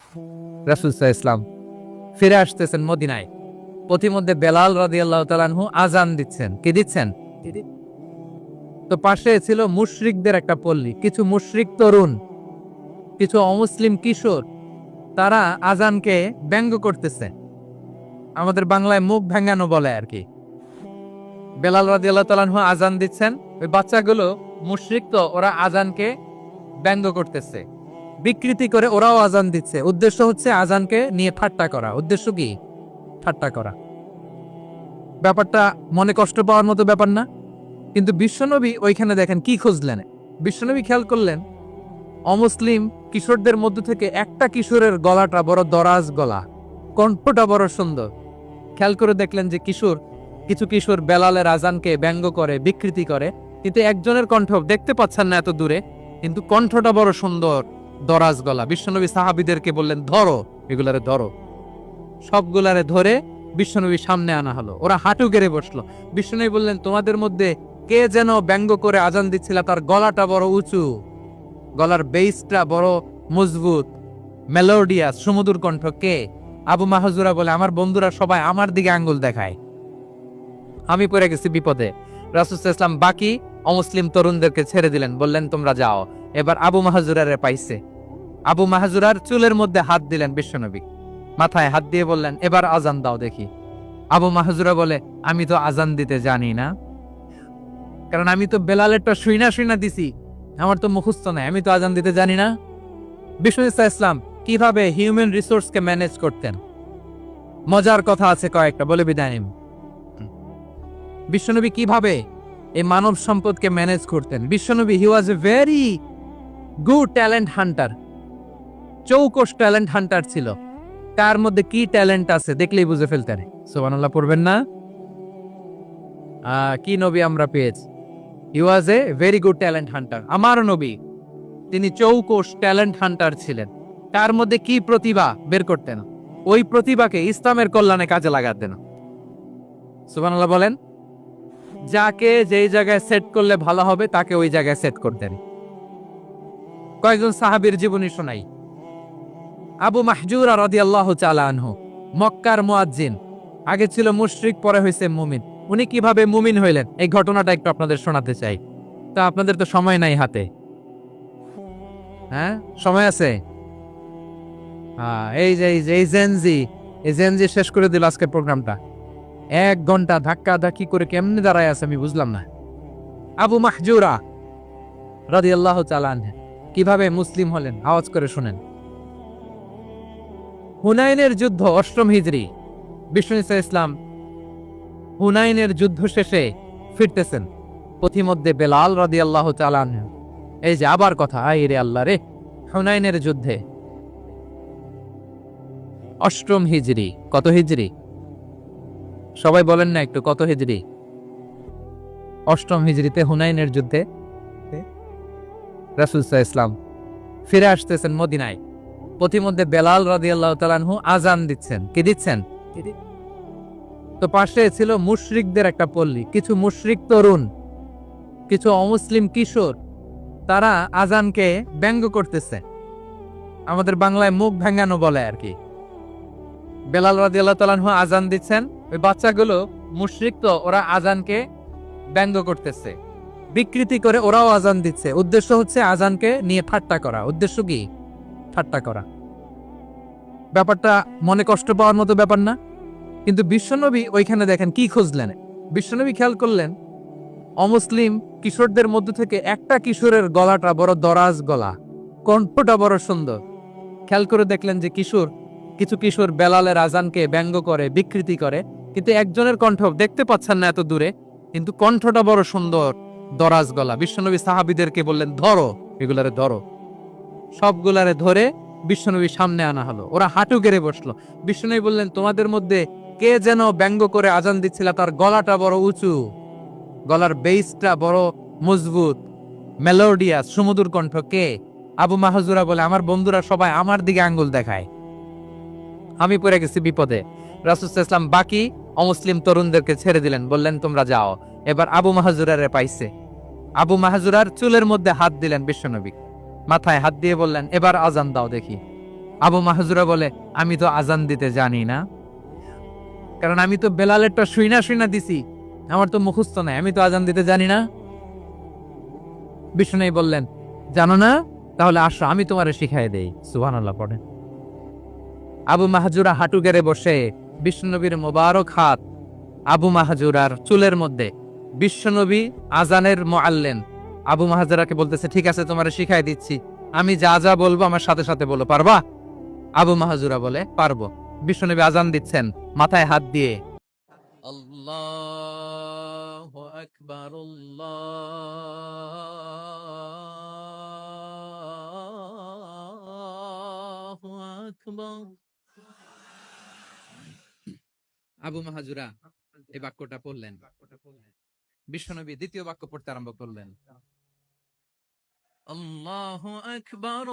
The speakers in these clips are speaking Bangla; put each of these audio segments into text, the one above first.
রাসূল সাল্লাল্লাহু আলাইহি ওয়াসাল্লাম ফিরে আসতেছেন মদিনায়। পথিমধ্যে বেলাল রাদিয়াল্লাহু তাআলা আনহু আযান দিচ্ছেন। কি দিচ্ছেন? তো পাশে ছিল মুশরিকদের একটা পল্লী, কিছু মুশরিক তরুণ, কিছু অমুসলিম কিশোর, তারা আযানকে ব্যঙ্গ করতেছে। আমাদের বাংলায় মুখ ভেঙ্গানো বলে আর কি। বেলাল রাদিয়াল্লাহু তাআলা আনহু আযান দিচ্ছেন, ওই বাচ্চাগুলো মুশরিক, তো ওরা আযানকে ব্যঙ্গ করতেছে, বিকৃতি করে ওরাও আযান দিচ্ছে। উদ্দেশ্য হচ্ছে আযানকে নিয়ে ঠাট্টা করা। উদ্দেশ্য কি? ঠাট্টা করা। ব্যাপারটা মনে কষ্ট পাওয়ার মতো ব্যাপার না? কিন্তু বিশ্বনবী ওইখানে দেখেন কি খুঁজলেন। বিশ্বনবী খেয়াল করলেন অমুসলিম কিশোরদের মধ্য থেকে একটা কিশোরের গলাটা বড় দরাজ গলা, কণ্ঠটা বড় সুন্দর। খেয়াল করে দেখলেন যে কিছু কিশোর বেলালের আযানকে ব্যঙ্গ করে, বিকৃতি করে, কিন্তু একজনের কণ্ঠ দেখতে পাচ্ছেন না এত দূরে, কিন্তু কণ্ঠটা বড় সুন্দর, দরাজ গলা। বিশ্বনবী সাহাবীদেরকে বললেন, ধরো, এগুলারে ধরো। সবগুলারে ধরে বিশ্বনবীর সামনে আনা হলো। ওরা হাঁটু গেড়ে বসলো। বিশ্বনবী বললেন, তোমাদের মধ্যে কে যেন ব্যঙ্গ করে আযান দিচ্ছিল, তার গলাটা বড় উঁচু, গলার বেসটা বড় মজবুত, মেলোডিয়াস, সুমধুর কণ্ঠ। কে? আবু মাহজুরা বলে, আমার বন্ধুরা সবাই আমার দিকে আঙ্গুল দেখায়, আমি পড়ে গেছি বিপদে। রাসূল সাল্লাল্লাহু আলাইহি ওয়াসাল্লাম বাকি অমুসলিম তরুণদেরকে ছেড়ে দিলেন, বললেন, তোমরা যাও। এবার আবু মাহজুরারে পাইছে। আবু মাহজুরার চুলের মধ্যে হাত দিলেন বিশ্বনবী, মাথায় হাত দিয়ে বললেন, এবার আযান দাও দেখি। আবু মাহজুরা বলে, আমি তো আযান দিতে জানি না, কারণ আমি তো বেলালেরটা শুইনা দিছি, আমার তো মুখস্থ নাই, আমি তো আযান দিতে জানি না। বিশ্বনবী সাল্লাল্লাহু আলাইহি ওয়াসাল্লাম কিভাবে হিউম্যান রিসোর্সকে ম্যানেজ করতেন, মজার কথা আছে কয়েকটা, বলে বিদায় নিন। বিশ্বনবী কিভাবে এই মানব সম্পদকে ম্যানেজ করতেন। বিশ্বনবী he was a very good talent hunter, চৌকস ট্যালেন্ট হান্টার ছিল। কার মধ্যে কি ট্যালেন্ট আছে দেখলেই বুঝে ফেলতেন। সুবহানাল্লাহ পড়বেন না? কি নবী আমরা পেয়েছি! He was a very good talent hunter. আমার নবী, তিনি চৌকস ট্যালেন্ট হান্টার ছিলেন। তার মধ্যে কি প্রতিভা বের করতেন, ওই প্রতিভাকে ইসলামের কল্যাণে কাজে লাগাতেন। সুবহানাল্লাহ বলেন। যাকে যেই জায়গায় সেট করলে ভালো হবে তাকে ওই জায়গায় সেট করতেন। কয়েকজন সাহাবীর জীবনী শোনাই। আবু মাহজুরা রাদিয়াল্লাহু তাআলা আনহু, মক্কার মুয়াজ্জিন, আগে ছিল মুশরিক, পরে হয়েছে মুমিন। উনি কিভাবে মুমিন হইলেন এই ঘটনাটা একটু আপনাদের শোনাতে চাই। তা আপনাদের তো সময় নাই হাতে, হ্যাঁ সময় আছে? এই জেনজি শেষ করে দিল আজকের প্রোগ্রামটা। 1 ঘন্টা ধাক্কা ধাক্কি করে কেমনে দাঁড়ায় আছে আমি বুঝলাম না। আবু মাহজুরা রাদিয়াল্লাহু তাআলা আনহু কিভাবে মুসলিম হলেন, আওয়াজ করে শুনেন। হুনাইনের যুদ্ধ 8ম হিজরি। বিশ্বনবী সাল্লাল্লাহু আলাইহি ওয়াসাল্লাম হুনাইনের যুদ্ধ শেষে ফিরতেছেন। পথিমধ্যে বেলাল রাদিয়াল্লাহু তাআলা আনহু, এই যে আবার কথা, আই রে আল্লাহ রে, হুনাইনের যুদ্ধে 8ম হিজরি। কত হিজরি? সবাই বলেন না একটু, কত হিজরি? 8ম হিজরিতে হুনাইনের যুদ্ধে রাসূল সাল্লাল্লাহু আলাইহি ওয়াসাল্লাম ফিরে আসতেছেন মদিনায়। পথিমধ্যে বেলাল রাদিয়াল্লাহু তাআলা আনহু আযান দিচ্ছেন। কি দিচ্ছেন? তো পাশে ছিল মুশরিকদের একটা পল্লী, কিছু মুশরিক তরুণ, কিছু অমুসলিম কিশোর, তারা আযানকে ব্যঙ্গ করতেছে। আমাদের বাংলায় মুখ ভেঙ্গানো বলে আর কি। বেলাল রাদিয়াল্লাহু তাআলা আনহু আযান দিচ্ছেন, ওই বাচ্চাগুলো মুশরিক, তো ওরা আযানকে ব্যঙ্গ করতেছে, বিকৃতি করে ওরাও আযান দিচ্ছে। উদ্দেশ্য হচ্ছে আযানকে নিয়ে ঠাট্টা করা। উদ্দেশ্য কি? ঠাট্টা করা। ব্যাপারটা মনে কষ্ট পাওয়ার মতো ব্যাপার না? কিন্তু বিশ্বনবী ওইখানে দেখেন কি খুঁজলেন। বিশ্বনবী খেয়াল করলেন অমুসলিম কিশোরদের মধ্য থেকে একটা কিশোরের গলাটা বড় দরাজ গলা, কণ্ঠটা বড় সুন্দর। খেয়াল করে দেখলেন যে কিছু কিশোর বেলালের আযানকে ব্যঙ্গ করে, বিকৃতি করে, কিন্তু একজনের কণ্ঠ দেখতে পাচ্ছেন না এত দূরে, কিন্তু কণ্ঠটা বড় সুন্দর, দরাজ গলা। বিশ্বনবী সাহাবীদেরকে বললেন, ধরো, এগুলারে ধরো। সবগুলারে ধরে বিশ্বনবীর সামনে আনা হলো। ওরা হাঁটু গেড়ে বসলো। বিশ্বনবী বললেন, তোমাদের মধ্যে কে যেন ব্যঙ্গ করে আযান দিচ্ছিল, তার গলাটা বড় উঁচু, গলার বেসটা বড় মজবুত, মেলোডিয়াস, সুমধুর কণ্ঠ। কে? আবু মাহজুরা বলে, আমার বন্ধুরা সবাই আমার দিকে আঙ্গুল দেখায়, আমি পড়ে গেছি বিপদে। রাসূল সাল্লাল্লাহু আলাইহি ওয়াসাল্লাম বাকি অমুসলিম তরুণদেরকে ছেড়ে দিলেন, বললেন, তোমরা যাও। এবার আবু মাহজুরারে পাইছে। আবু মাহজুরার চুলের মধ্যে হাত দিলেন বিশ্বনবী, মাথায় হাত দিয়ে বললেন, এবার আযান দাও দেখি। আবু মাহজুরা বলে, আমি তো আজান দিতে জানি না, কারণ আমি তো বেলালেরটা শুইনা দিছি, আমার তো মুখস্থ নাই, আমি তো আজান দিতে জানি না। বিষ্ণু বললেন, জানো না, তাহলে আসো আমি তোমারে শিখাই দেই। সুবহানাল্লাহ পড়েন। আবু মাহজুরা হাঁটু গেড়ে বসে বিশ্বনবীর মোবারক হাত আবু মাহজুরার চুলের মধ্যে। বিশ্বনবী আজানের মুআল্লিম আবু মাহজুরাকে বলতেছে, ঠিক আছে তোমারে শিখাই দিচ্ছি, আমি যা যা বলবো আমার সাথে সাথে বলো, পারবা? আবু মাহজুরা বলে, পারবো। বিশ্বনবী আজান দিচ্ছেন মাথায় হাত দিয়ে, আল্লাহু আকবার, আল্লাহু আকবার। আবু মাহজুরা এই বাক্যটা পড়লেন। বিশ্বনবী দ্বিতীয় বাক্য পড়তে আরম্ভ করলেন, আল্লাহু আকবার,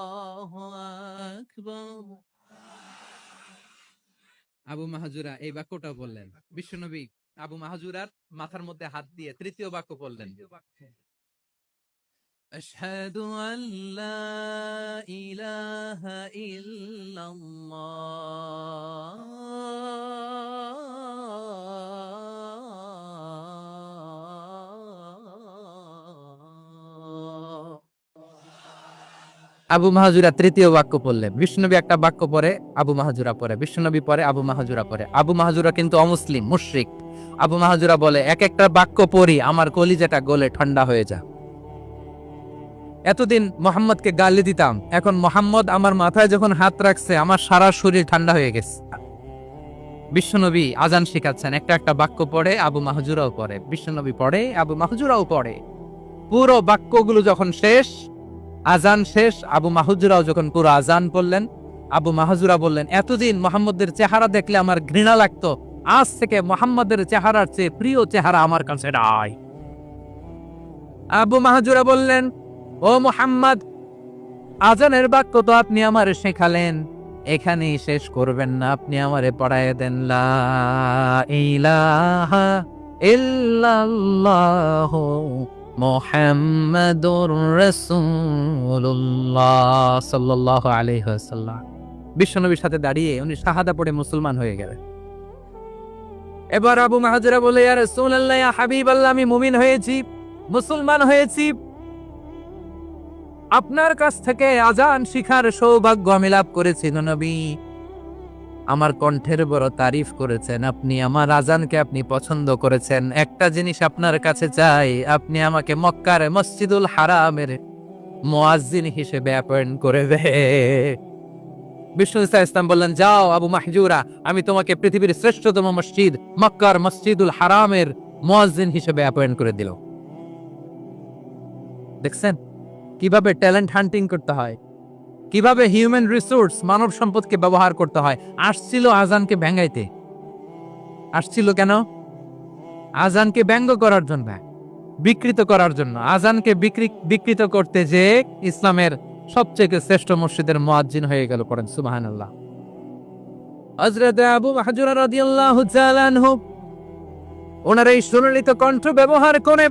আল্লাহু আকবার। আবু মাহজুরা এই বাক্যটা বললেন। বিশ্বনবী আবু মাহজুরার মাথার মধ্যে হাত দিয়ে তৃতীয় বাক্য বললেন, আশহাদু আল্লা ইলাহা ইল্লাল্লাহ। আবু মাহজুরা তৃতীয় বাক্য পড়লেন। বিষ্ণুনবী একটা বাক্য পরে আবু মাহজুরা পরে, বিষ্ণুনবী পরে আবু মাহজুরা পরে। আবু মাহজুরা কিন্তু অমুসলিম, মুশরিক। আবু মাহজুরা বলে, এক একটা বাক্য পড়ি আমার কলিজাটা গলে ঠান্ডা হয়ে যায়। এতদিন মোহাম্মদকে গালি দিতাম, এখন মোহাম্মদ আমার মাথায় যখন হাত রাখছে আমার সারা শরীর ঠান্ডা হয়ে গেছে। বিশ্বনবী আজান শিখাচ্ছেন, একটা একটা বাক্য পড়ে আবু মাহজুরাও পড়ে, বিশ্বনবী পড়ে আবু মাহজুরাও পড়ে। পুরো বাক্যগুলো যখন শেষ, আজান শেষ, আবু মাহজুরাও যখন পুরো আজান পড়লেন, আবু মাহজুরা বললেন, এতদিন মোহাম্মদের চেহারা দেখলে আমার ঘৃণা লাগতো, আজ থেকে মোহাম্মদের চেহারার চেয়ে প্রিয় চেহারা আমার কাছে নাই। আবু মাহজুরা বললেন, ও মুহাম্মদ, আজানের বাক্য তো আপনি আমারে শেখালেন, এখানেই শেষ করবেন না, আপনি আমারে পড়ায় দেন, লা ইলাহা ইল্লাল্লাহ মুহাম্মাদুর রাসূলুল্লাহ সাল্লাল্লাহু আলাইহি ওয়াসাল্লাম। বিশ্বনবীর সাথে দাঁড়িয়ে উনি শাহাদা পড়ে মুসলমান হয়ে গেলেন। এবার আবু মাহজুরা বলে, ইয়া রাসূলুল্লাহ, ইয়া হাবিবাল্লাহ, আমি মুমিন হয়েছি, মুসলমান হয়েছি, আপনার কাছ থেকে আজান শিখার সৌভাগ্য আমি লাভ করেছি নবী। আমার কণ্ঠের বড় তারিফ করেছেন আপনি, আমার আজানকে আপনি পছন্দ করেছেন। একটা জিনিস আপনার কাছে চাই, আপনি আমাকে মক্কার মসজিদুল হারামের মুয়াজ্জিন হিসেবে অ্যাপয়েন্ট করে দে। বিষ্ণু ইসলাম বললেন, যাও আবু মাহজুরা, আমি তোমাকে পৃথিবীর শ্রেষ্ঠতম মসজিদ মক্কার মসজিদুল হারামের মুয়াজ্জিন হিসেবে অ্যাপয়েন্ট করে দিল। দেখছেন কিভাবে ট্যালেন্ট হান্টিং করতে হয়, কিভাবে হিউম্যান রিসোর্স মানব সম্পদকে ব্যবহার করতে হয়। আসছিল আজানকে ভেঙ্গাইতে, আসছিল কেন? আজানকে ব্যঙ্গ করার জন্য, বিকৃত করার জন্য। আজানকে বিকৃত করতে যে ইসলামের সবচেয়ে শ্রেষ্ঠ মসজিদের মুয়াজ্জিন হয়ে গেল। পড়েন সুবহানাল্লাহ। হযরত আবু মাহজুরা রাদিয়াল্লাহু তাআলা আনহু ওনার এই সুললিত কণ্ঠ ব্যবহার করে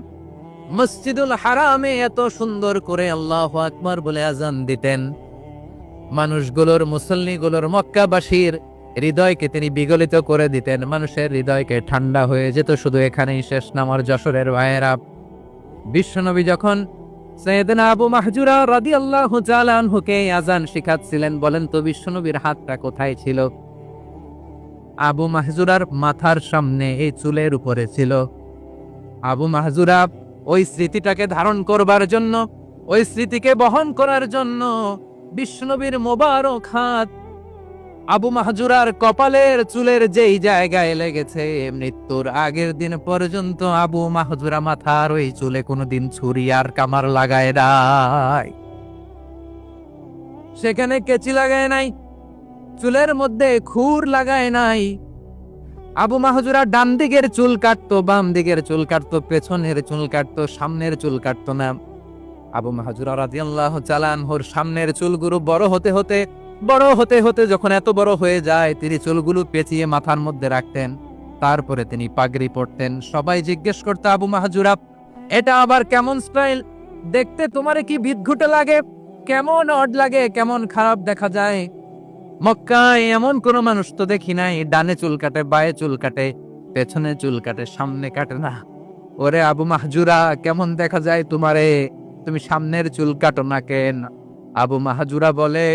মসজিদুল হারামে এত সুন্দর করে আল্লাহু আকবার বলে আজান দিতেন, মানুষগুলোর, মুসল্লিগুলোর, মক্কাবাসীর হৃদয়কে তিনি বিগলিত করে দিতেন, মানুষের হৃদয়কে ঠান্ডা হয়ে যেত। শুধু এখানেই শেষ না আমার যশোরের ভাইয়েরা। বিশ্বনবী যখন সাইয়েদনা আবু মাহজুরা রাদিয়াল্লাহু তাআলা আনহুকে আজান শিখাচ্ছিলেন, বলেন তো বিশ্বনবীর হাতটা কোথায় ছিল? আবু মাহজুরার মাথার সামনে, এই চুলের উপরে ছিল। আবু মাহজুরা ওই স্মৃতিটাকে ধারণ করবার জন্য, ওই স্মৃতিকে বহন করার জন্য বিশ্বনবীর মোবারক হাত আবু মাহজুরার কপালের চুলের যেই জায়গায় লেগেছে, মৃত্যুর আগের দিন পর্যন্ত আবু মাহজুরা মাথার ওই চুলে কোনোদিন ছুরি আর কামার লাগায় নাই, সেখানে কেচি লাগায় নাই, চুলের মধ্যে খুর লাগায় নাই। আবু মাহজুরা ডান দিকের চুল কাটতো, বাম দিকের চুল কাটতো, পেছনের চুল কাটতো, সামনের চুল কাটতো না। আবু মাহজুরা রাদিয়াল্লাহু তাআলা আনহুর সামনের চুলগুলো বড় হতে হতে বড় হতে হতে যখন এত বড় হয়ে যায়, তিনি চুলগুলো পেঁচিয়ে মাথার মধ্যে রাখতেন, তারপরে তিনি পাগড়ি পরতেন। সবাই জিজ্ঞেস করতো, আবু মাহজুরা, এটা আবার কেমন স্টাইল? দেখতে তোমারে কি বিদঘুটে লাগে? কেমন অড লাগে, কেমন খারাপ দেখা যায়। মক্কায় এমন কোন মানুষ তো দেখি নাই, ডানে চুল কাটে, বায়ে চুল কাটে, পেছনে চুল কাটে, সামনে কাটে না। ওরে আবু মাহজুরা, কেমন দেখা যায় তোমারে? তুমি সামনের চুল কাটো না কেন? আবু মাহজুরা বলে,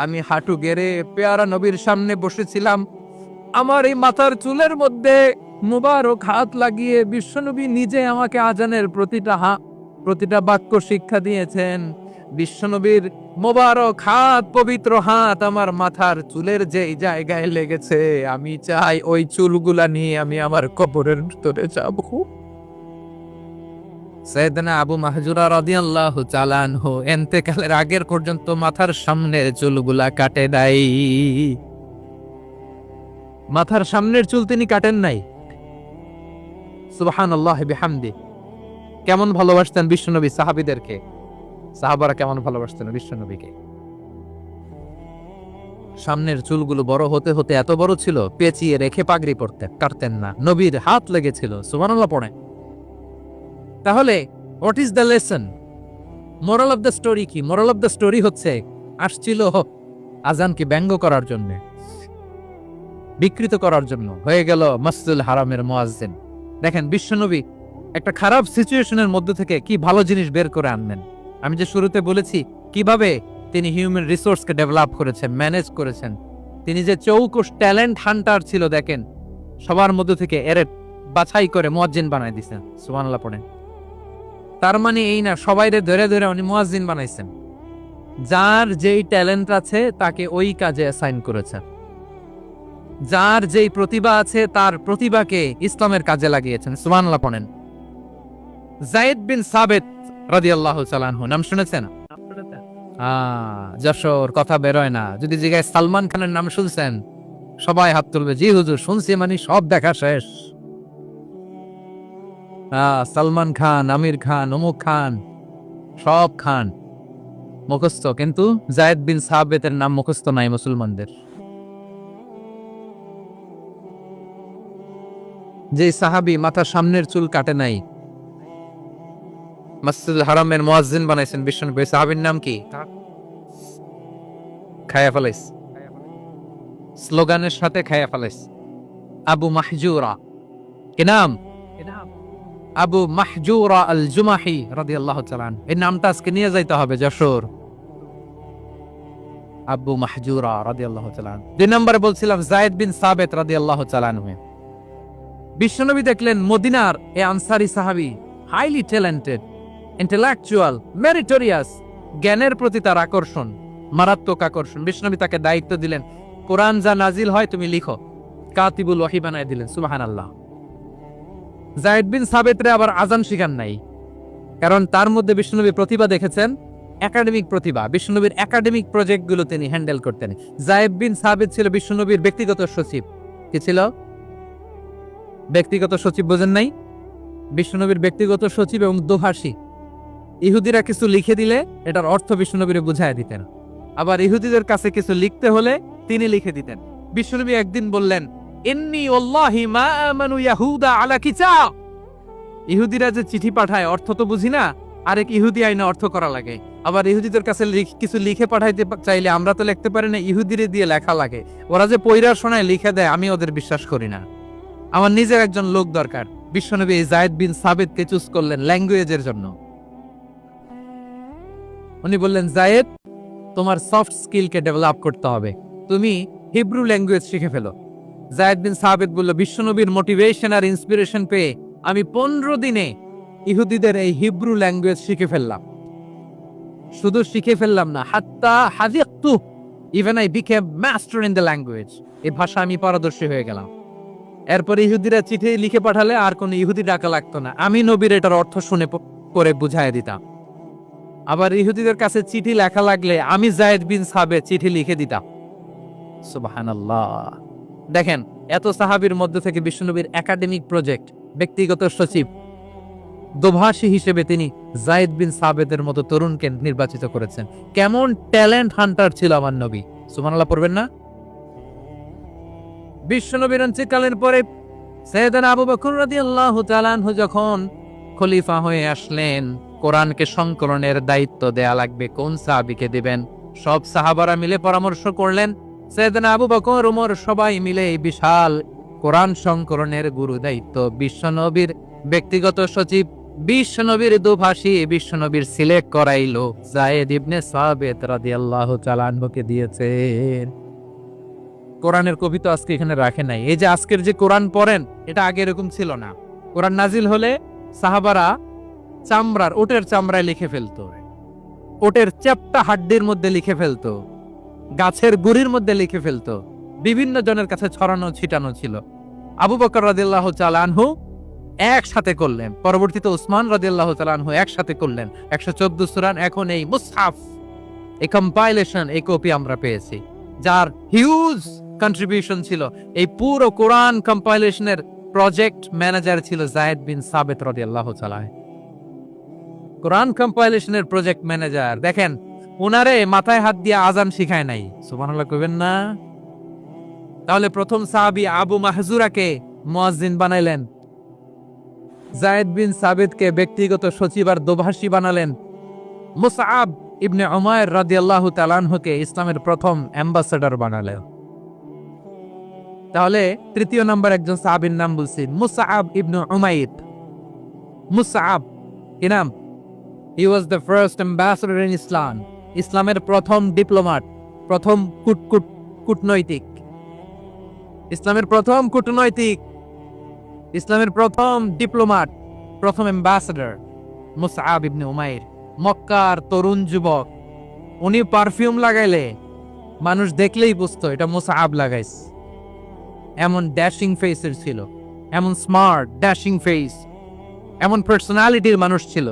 আমি হাঁটু গেড়ে পেয়ারা নবীর সামনে বসেছিলাম, আমার এই মাথার চুলের মধ্যে মুবারক হাত লাগিয়ে বিশ্বনবী নিজে আমাকে আজানের প্রতিটা বাক্য শিক্ষা দিয়েছেন। বিশ্বনবীর মোবারক হাত, পবিত্র হাত আমার মাথার চুলের যে জায়গায় লেগেছে, আমি চাই ওই চুলগুলা নিয়ে আমি আমার কবরের ভিতরে যাব। সাইয়েদনা আবু মাহজুরা রাদিয়াল্লাহু তাআলা আনহু ইন্তেকালের আগের পর্যন্ত মাথার সামনের চুলগুলা কাটে নাই। মাথার সামনের চুল তিনি কাটেন নাই। সুবহানাল্লাহ বিহামদি। কেমন ভালোবাসতেন বিশ্বনবী সাহাবীদেরকে, সাহাবারা কেমন ভালোবাসতেন বিশ্বনবীকে। সামনের চুলগুলো বড় হতে হতে এত বড় ছিল, পেঁচিয়ে রেখে পাগড়ি পরতেন, কাটতেন না। নবীর হাত লেগেছিল। সুবহানাল্লাহ পড়ে। তাহলে what is the lesson? Moral of the story কি? মোরাল অফ দ্য স্টোরি হচ্ছে, আসছিল আজানকে ব্যঙ্গ করার জন্য, বিকৃত করার জন্য, হয়ে গেল মসজিদুল হারামের মুয়াজ্জিন। দেখেন বিশ্বনবী একটা খারাপ সিচুয়েশনের মধ্যে থেকে কি ভালো জিনিস বের করে আনলেন। আমি যে শুরুতে বলেছি কিভাবে তিনি হিউম্যান রিসোর্সকে ডেভেলপ করেছেন, ম্যানেজ করেছেন। তিনি যে চৌকুশ ট্যালেন্ট হান্টার ছিল, দেখেন সবার মধ্যে থেকে এরে বাছাই করে মুয়াজ্জিন বানাই দিয়েছেন। সুবহানাল্লাহ পড়েন। তার মানে এই না সবাইরে ধরে ধরে উনি মুয়াজ্জিন বানাইছেন। যার যেই ট্যালেন্ট আছে তাকে ওই কাজে অ্যাসাইন করেছেন। যার যেই প্রতিভা আছে তার প্রতিভাকে ইসলামের কাজে লাগিয়েছেন। সুবহানাল্লাহ পড়েন। যায়েদ বিন সাবিত রাদিয়াল্লাহু তাআলা আনহু, নাম শুনেছেন? যশোর, কথা বেরোয় না। যদি জিজ্ঞাসা সালমান খানের নাম শুনছেন, সবাই হাত তুলবে, জি হুজুর শুনছি, মানে সব দেখা শেষ। সালমান খান, আমির খান, অমুক খান, সব খান মুখস্থ, কিন্তু যায়েদ বিন সাবিতের নাম মুখস্থ নাই মুসলমানদের। যে সাহাবী মাথার সামনের চুল কাটে নাই, মসজিদুল হারামের মুয়াজ্জিন বানাইছেন বিশ্বনবী, সাহাবীর নাম কি? খায়া ফেলাইস, স্লোগানের সাথে খায়া ফেলাইস। আবু মাহজুরা। কি নাম? আবু মাহজুরা আল জুমাহি রাদিয়াল্লাহু তাআলা আনহু। এই নামটা আজকে নিয়ে যাইতে হবে যশোর। আবু মাহজুরা রাদিয়াল্লাহু তাআলা আনহু। 2 নম্বরে বলছিলাম যায়েদ বিন সাবিত রাদিয়াল্লাহু তাআলা আনহু। বিশ্বনবী দেখলেন মদিনার এই আনসারী সাহাবী হাইলি ট্যালেন্টেড, ইন্টেলেকচুয়াল, মেরিটোরিয়াস, জ্ঞানের প্রতি তার আকর্ষণ, মারাত্মক আকর্ষণ। বিশ্বনবী তাকে দায়িত্ব দিলেন, কোরআন যা নাজিল হয় তুমি লিখো, কাতিবুল ওহী বানায় দিলেন। সুবহানাল্লাহ। যায়েদ বিন সাবিতরে আবার আজান শিখান নাই, কারণ তার মধ্যে বিশ্বনবী প্রতিভা দেখেছেন, একাডেমিক প্রতিভা। বিশ্বনবীর একাডেমিক প্রজেক্টগুলো তিনি হ্যান্ডেল করতেন। যায়েদ বিন সাবিত ছিল বিশ্বনবীর ব্যক্তিগত সচিব। কি ছিল? ব্যক্তিগত সচিব। বোঝেন নাই? বিশ্বনবীর ব্যক্তিগত সচিব এবং দোভাষী। ইহুদিরা কিছু লিখে দিলে এটার অর্থ বিশ্বনবীরে বুঝায় দিতেন। আবার ইহুদিদের কাছে কিছু লিখতে হলে তিনি লিখে দিতেন। বিশ্বনবী একদিন বললেন, ইন্নী ওয়াল্লাহি মা আমানু ইয়াহুদা আলা কিতাব। ইহুদিরা যে চিঠি পাঠায় অর্থ তো বুঝি না, আরেক ইহুদি আইনে অর্থ করা লাগে। আবার ইহুদিদের কাছে কিছু লিখে পাঠাইতে চাইলে আমরা তো লিখতে পারি না, ইহুদিরে দিয়ে লেখা লাগে। ওরা যে পয়রা শোনায় লিখে দেয়, আমি ওদের বিশ্বাস করি না। আমার নিজের একজন লোক দরকার। বিশ্বনবী যায়েদ বিন সাবিতকে চুজ করলেন ল্যাঙ্গুয়েজের জন্য। উনি বললেন, যায়েদ তোমার সফট স্কিলকে ডেভেলপ করতে হবে, তুমি হিব্রু ল্যাঙ্গুয়েজ শিখে ফেলো। যায়েদ বিন সাবিত বলল, বিশ্বনবীর মোটিভেশন আর ইন্সপিরেশন পেয়ে আমি 15 দিনে ইহুদিদের এই হিব্রু ল্যাঙ্গুয়েজ শিখে ফেললাম। শুধু শিখে ফেললাম না, হাত্তা হাযিকতু, even I became master in the language. এই ভাষা আমি পারদর্শী হয়ে গেলাম। এরপর ইহুদিরা চিঠি লিখে পাঠালে আর কোন ইহুদি ডাকা লাগতো না, আমি নবীর এটার অর্থ শুনে করে বুঝাই দিতাম। আবার ইহুদিদের কাছে চিঠি লেখা লাগলে আমি যায়েদ বিন সাবিত চিঠি লিখে দিতাম। সুবহানাল্লাহ। দেখেন, এত সাহাবীর মধ্যে থেকে বিশ্বনবীর একাডেমিক প্রজেক্ট, ব্যক্তিগত সচিব, দোভাষী হিসেবে তিনি যায়েদ বিন সাবেতের মতো তরুণকে নির্বাচিত করেছেন। কেমন ট্যালেন্ট হান্টার ছিল আমার নবী, সুবহানাল্লাহ পড়বেন না? বিশ্বনবীর অন্তকালের পরে সাইয়েদনা আবু বকর রাদিয়াল্লাহু তাআলা আনহু যখন খলিফা হয়ে আসলেন, কোরআনকে সংকলনের দায়িত্ব দেয়া লাগবে, কোন সাহাবীকে দিবেন? সব সাহাবারা মিলে পরামর্শ করলেন। সাইয়েদনা আবু বকর, ওমর সবাই মিলে এই বিশাল কোরআন সংকলনের গুরু দায়িত্ব বিশ্বনবীর ব্যক্তিগত সচিব, বিশ্বনবীর দুভাষী, বিশ্বনবীর সিলেক্ট করাইলো যায়েদ ইবনে সাবিত রাদিয়াল্লাহু তাআলা আনহুকে দিয়েছেন। কোরআনের কবি তো আজকে এখানে রাখে নাই। এই যে আজকের যে কোরআন পড়েন, এটা আগে এরকম ছিল না। কোরআন নাজিল হলে সাহাবারা ওটের চামড়ায় লিখে ফেলতো, ওটের চ্যাপ্টা হাড্ডির মধ্যে লিখে ফেলতো, গাছের গুড়ির মধ্যে লিখে ফেলতো, বিভিন্ন জনের কাছে ছড়ানো ছিটানো ছিল। আবু বকর রাদিয়াল্লাহু তাআলা আনহু একসাথে করলেন, পরবর্তীতে উসমান রাদিয়াল্লাহু তাআলা আনহু একসাথে করলেন 114 সূরার। এখন এই মুসহাফ, এই কম্পাইলেশন, এই কপি আমরা পেয়েছি, যার হিউজ কন্ট্রিবিউশন ছিল। এই পুরো কোরআন কম্পাইলেশনের প্রজেক্ট ম্যানেজার ছিল যায়েদ বিন সাবিত রাদিয়াল্লাহু তাআলা। কোরআন কম্পাইলেশনের প্রজেক্ট ম্যানেজার, দেখেন ওনারে মাথায় হাত দিয়ে আজান শিখায় নাই, সুবহানাল্লাহ কইবেন না? তাহলে প্রথম সাহাবী আবু মাহজুরাকে মুয়াজ্জিন বানাইলেন, যায়েদ বিন সাবিতকে ব্যক্তিগত সচিব আর দোভাষী বানালেন, মুসআব ইবনে উমাইর রাদিয়াল্লাহু তাআলা আনহুকে ইসলামের প্রথম অ্যাম্বাসেডর বানালেন। তাহলে তৃতীয় নম্বর একজন সাহাবীর নাম বলছি, মুসআব ইবনে উমাইর। মুসআব কি নাম? He was the first ambassador in Islam. ইসলামের প্রথম ডিপ্লোম্যাট, প্রথম কূটনৈতিক, ইসলামের প্রথম কূটনৈতিক, ইসলামের প্রথম ডিপ্লোম্যাট, প্রথম অ্যাম্বাসেডর মুসআব ইবনে উমাইর। মক্কার তরুণ যুবক, উনি পারফিউম লাগাইলে মানুষ দেখলেই বুঝতো এটা মুসআব লাগাইছে। এমন ড্যাশিং ফেসের ছিল, এমন স্মার্ট ড্যাশিং ফেস, এমন পার্সোনালিটির মানুষ ছিল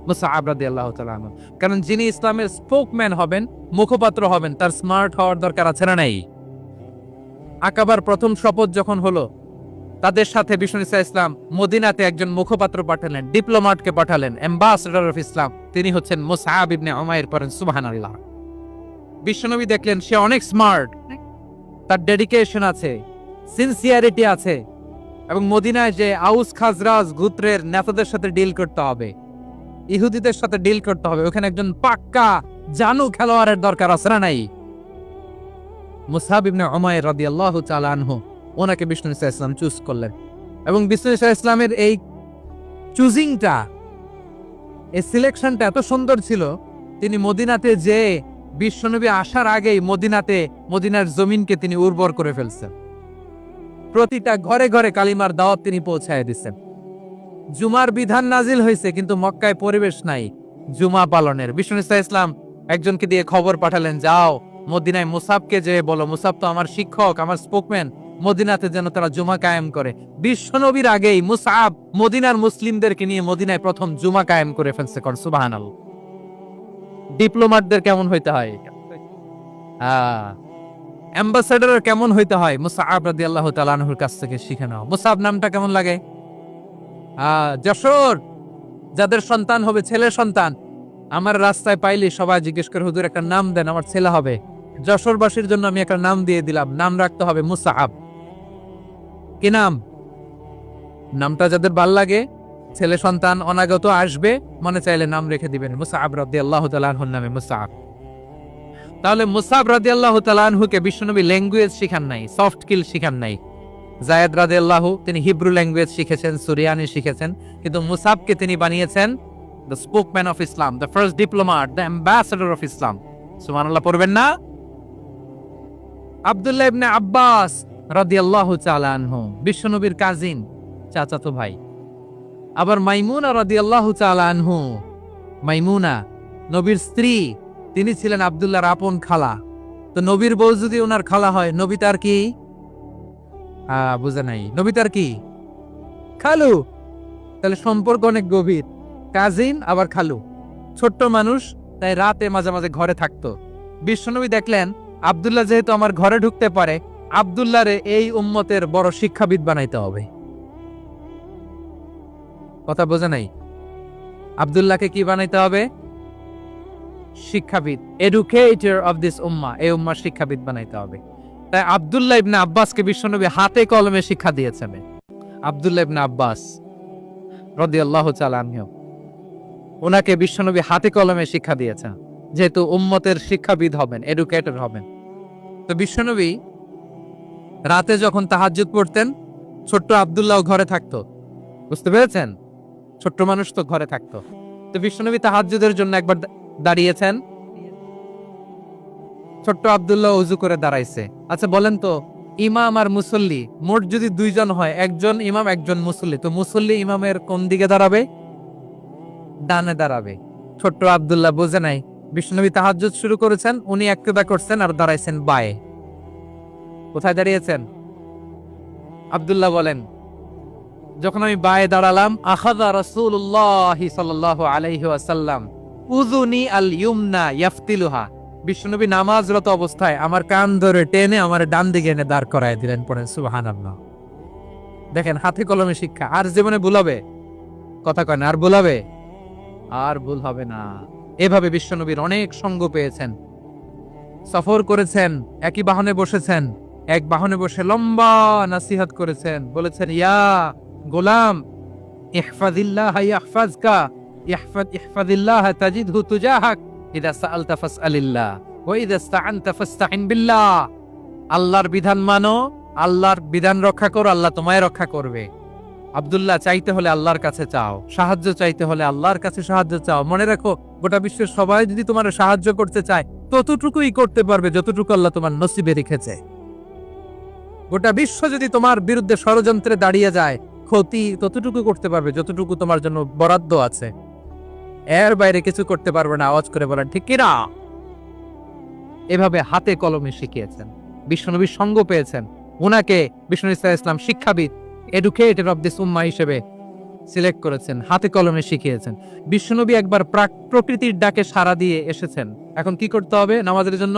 মুসআব রাদিয়াল্লাহু তাআলা আনহু। কারণ যিনি ইসলামের স্পোকম্যান হবেন, মুখপাত্র হবেন, তার স্মার্ট হওয়ার দরকার আছে না নাই? আকাবার প্রথম শপথ যখন হলো, তাদের সাথে বিষ্ণু ইসলাম মদিনাতে একজন মুখপাত্র পাঠালেন, ডিপ্লোম্যাটকে পাঠালেন, অ্যাম্বাসেডর অফ ইসলাম। তিনি হচ্ছেন মুসআব ইবনে উমাইর। পড়েন সুবহানাল্লাহ। বিশ্বনবী দেখলেন সে অনেক স্মার্ট, তার ডেডিকেশন আছে, সিনসিয়ারিটি আছে, এবং মদিনায় যে আউস খাজরাজ গোত্রের নেতাদের সাথে ডিল করতে হবে, ইহুদিদের সাথে ডিল করতে হবে, ওখানে একজন পাক্কা জানু খেলোয়াড়ের দরকার আছে না নাই? মুসআব ইবনে উমাইর রাদিয়াল্লাহু তাআলা আনহু, ওনাকে বিষ্ণু ইসলাম চুজ করলেন। এবং বিষ্ণু ইসলামের এই চুজিংটা, এই সিলেকশনটা এত সুন্দর ছিল, তিনি মদিনাতে যে বিশ্বনবী আসার আগেই মদিনার জমিনকে তিনি উর্বর করে ফেলছেন। প্রতিটা ঘরে ঘরে কালিমার দাওয়াত তিনি পৌঁছায় দিচ্ছেন। জুমার বিধান নাজিল হয়েছে, কিন্তু মক্কায় পরিবেশ নাই জুমা পালনের। বিষ্ণু ইসলাম একজনকে দিয়ে খবর পাঠালেন, যাও মদিনায় মুসাবকে যে বলো, মুসাব তো আমার শিক্ষক, আমার স্পোকম্যান, মদিনাতে যেন তারা জুমা কায়েম করে। বিশ্বনবীর আগেই মুসআব মদিনার মুসলিমদেরকে নিয়ে মদিনায় প্রথম জুমা কায়েম করে ফেলছে। কর সুবহানাল্লাহ। ডিপ্লোম্যাটদের কেমন হইতে হয়, অ্যাম্বাসেডর কেমন হইতে হয়, মুসআব রাদিয়াল্লাহু তাআলা আনহুর কাছ থেকে শিখে নাও। মুসআব নামটা কেমন লাগে? যশোর যাদের সন্তান হবে, ছেলে সন্তান, আমার রাস্তায় পাইলে সবাই জিজ্ঞেস করে, হুজুর একটা নাম দেন, আমার ছেলে হবে। যশোরবাসীর জন্য আমি একটা নাম দিয়ে দিলাম, নাম রাখতে হবে মুসআব। কি নাম? নামটা যাদের ভাল লাগে, ছেলে সন্তান অনাগত আসবে, মনে চাইলে নাম রেখে দিবেন মুসআব রাদিয়াল্লাহু তাআলা আনহুর নামে মুসআব। তাহলে মুসআব রাদিয়াল্লাহু তাআলা আনহুকে বিশ্বনবী ল্যাঙ্গুয়েজ শিখান নাই, সফট স্কিল শিখান নাই। যায়েদ রাদিয়াল্লাহু তিনি হিব্রু ল্যাঙ্গুয়েজ শিখেছেন, সুরিয়ানি শিখেছেন, কিন্তু মুসআবকে তিনি বানিয়েছেন the spokesman of Islam, the first diplomat, the ambassador of Islam. সুবহানাল্লাহ পড়বেন না? আব্দুল্লাহ ইবনে আব্বাস রাদিয়াল্লাহু তাআলা আনহু বিশ্বনবীর কাজিন, চাচাতো ভাই। আবার মাইমুনা রাদিয়াল্লাহু তাআলা আনহু, মাইমুনা নবীর স্ত্রী, তিনি ছিলেন আব্দুল্লাহর আপন খালা। তো নবীর বউ যদি ওনার খালা হয়, নবী তার কি? বুঝে নাই, নবী তার কি? খালু। তাহলে সম্পর্ক অনেক গভীর, কাজিন আবার খালু। ছোট্ট মানুষ, তাই রাতে মাঝে মাঝে ঘরে থাকতো। বিশ্বনবী দেখলেন আব্দুল্লাহ যেহেতু আমার ঘরে ঢুকতে পারে, আব্দুল্লাহরে এই উম্মতের বড় শিক্ষাবিদ বানাইতে হবে। কথা বোঝে নাই? আব্দুল্লাহকে কি বানাইতে হবে? শিক্ষাবিদ, এডুকেটর অফ দিস উম্মাহ, এই উম্মার শিক্ষাবিদ বানাইতে হবে। তাই আব্দুল্লাহ ইবনে আব্বাসকে বিশ্বনবী হাতে কলমে শিক্ষা দিয়েছেন। আব্দুল্লাহ ইবনে আব্বাস রাদিয়াল্লাহু তাআলা আনহু, ওনাকে বিশ্বনবী হাতে কলমে শিক্ষা দিয়েছেন, যেহেতু উম্মতের শিক্ষাবিদ হবেন, এডুকেটর হবেন। তো বিশ্বনবী রাতে যখন তাহাজ্জুদ পড়তেন, ছোট্ট আব্দুল্লাহ ঘরে থাকতো। বুঝতে পেরেছেন? ছোট্ট মানুষ তো ঘরে থাকতো। তো বিশ্বনবী তাহাজ্জুদের জন্য একবার দাঁড়িয়েছেন, ছোট্ট আব্দুল্লাহ ওযু করে দাঁড়াইছে। আচ্ছা বলেন তো, ইমাম আর মুসল্লি মোট যদি দুইজন হয়, একজন ইমাম একজন মুসল্লি, তো মুসল্লি ইমামের কোন দিকে দাঁড়াবে? ডানে দাঁড়াবে। ছোট্ট আব্দুল্লাহ বোঝে নাই, বিশ্বনবী তাহাজ্জুদ শুরু করেছেন, উনি ইক্তেদা করছেন আর দাঁড়াইছেন বায়ে। কোথায় দাঁড়িয়েছেন? আব্দুল্লাহ বলেন, যখন আমি বায়ে দাঁড়ালাম, আখাযা রাসূলুল্লাহ সাল্লাল্লাহু আলাইহি ওয়াসাল্লাম উযুনি আল ইয়ুমনা ইয়াফতিলুহা, বিশ্বনবী নামাজরত অবস্থায় আমার কান ধরে টেনে আমার ডান দিকে এনে দাঁড় করায় দিলেন। পড়েন সুবহানাল্লাহ। দেখেন, হাতে কলমে শিক্ষা। আর জীবনে ভুল হবে? কথা কয় না, আর ভুল হবে? আর ভুল হবে না। এভাবে বিশ্বনবীর অনেক সঙ্গ পেয়েছেন, সফর করেছেন, একই বাহনে বসেছেন, এক বাহনে বসে লম্বা নাসিহত করেছেন, বলেছেন, ইয়া গোলাম ইহফাজিল্লাহ ইয়াহফাজকা, ইহফাজিল্লাহ তাজিদহু তুজাহাক, ইযা সাআলতা ফাসআলিল্লাহ ওয়া ইযা ইসতাআনতা ফাসতাইন বিল্লাহ। আল্লাহর বিধান মানো, আল্লাহর বিধান রক্ষা করো, আল্লাহ তোমায় রক্ষা করবে। আব্দুল্লাহ, চাইতে হলে আল্লাহর কাছে চাও, সাহায্য চাইতে হলে আল্লাহর কাছে সাহায্য চাও। মনে রাখো, গোটা বিশ্বের সবাই যদি তোমার সাহায্য করতে চায়, ততটুকুই করতে পারবে যতটুকু আল্লাহ তোমার নসিবে রেখেছে। গোটা বিশ্ব যদি তোমার বিরুদ্ধে ষড়যন্ত্রে দাঁড়িয়ে যায়, ক্ষতি ততটুকু করতে পারবে যতটুকু তোমার জন্য বরাদ্দ আছে। এর বাইরে কিছু করতে পারবে না। আওয়াজ করে বলেন ঠিক কিনা? এভাবে হাতে কলমে শিখিয়েছেন, বিশ্বনবীর সঙ্গ পেয়েছেন। উনাকে বিষ্ণু ইসলাম শিক্ষাবিদ, এডুকেটর অফ দিস উম্মাহ হিসেবে সিলেক্ট করেছেন, হাতে কলমে শিখিয়েছেন। বিশ্বনবী একবার প্রকৃতির ডাকে সাড়া দিয়ে এসেছেন। এখন কি করতে হবে? নামাজের জন্য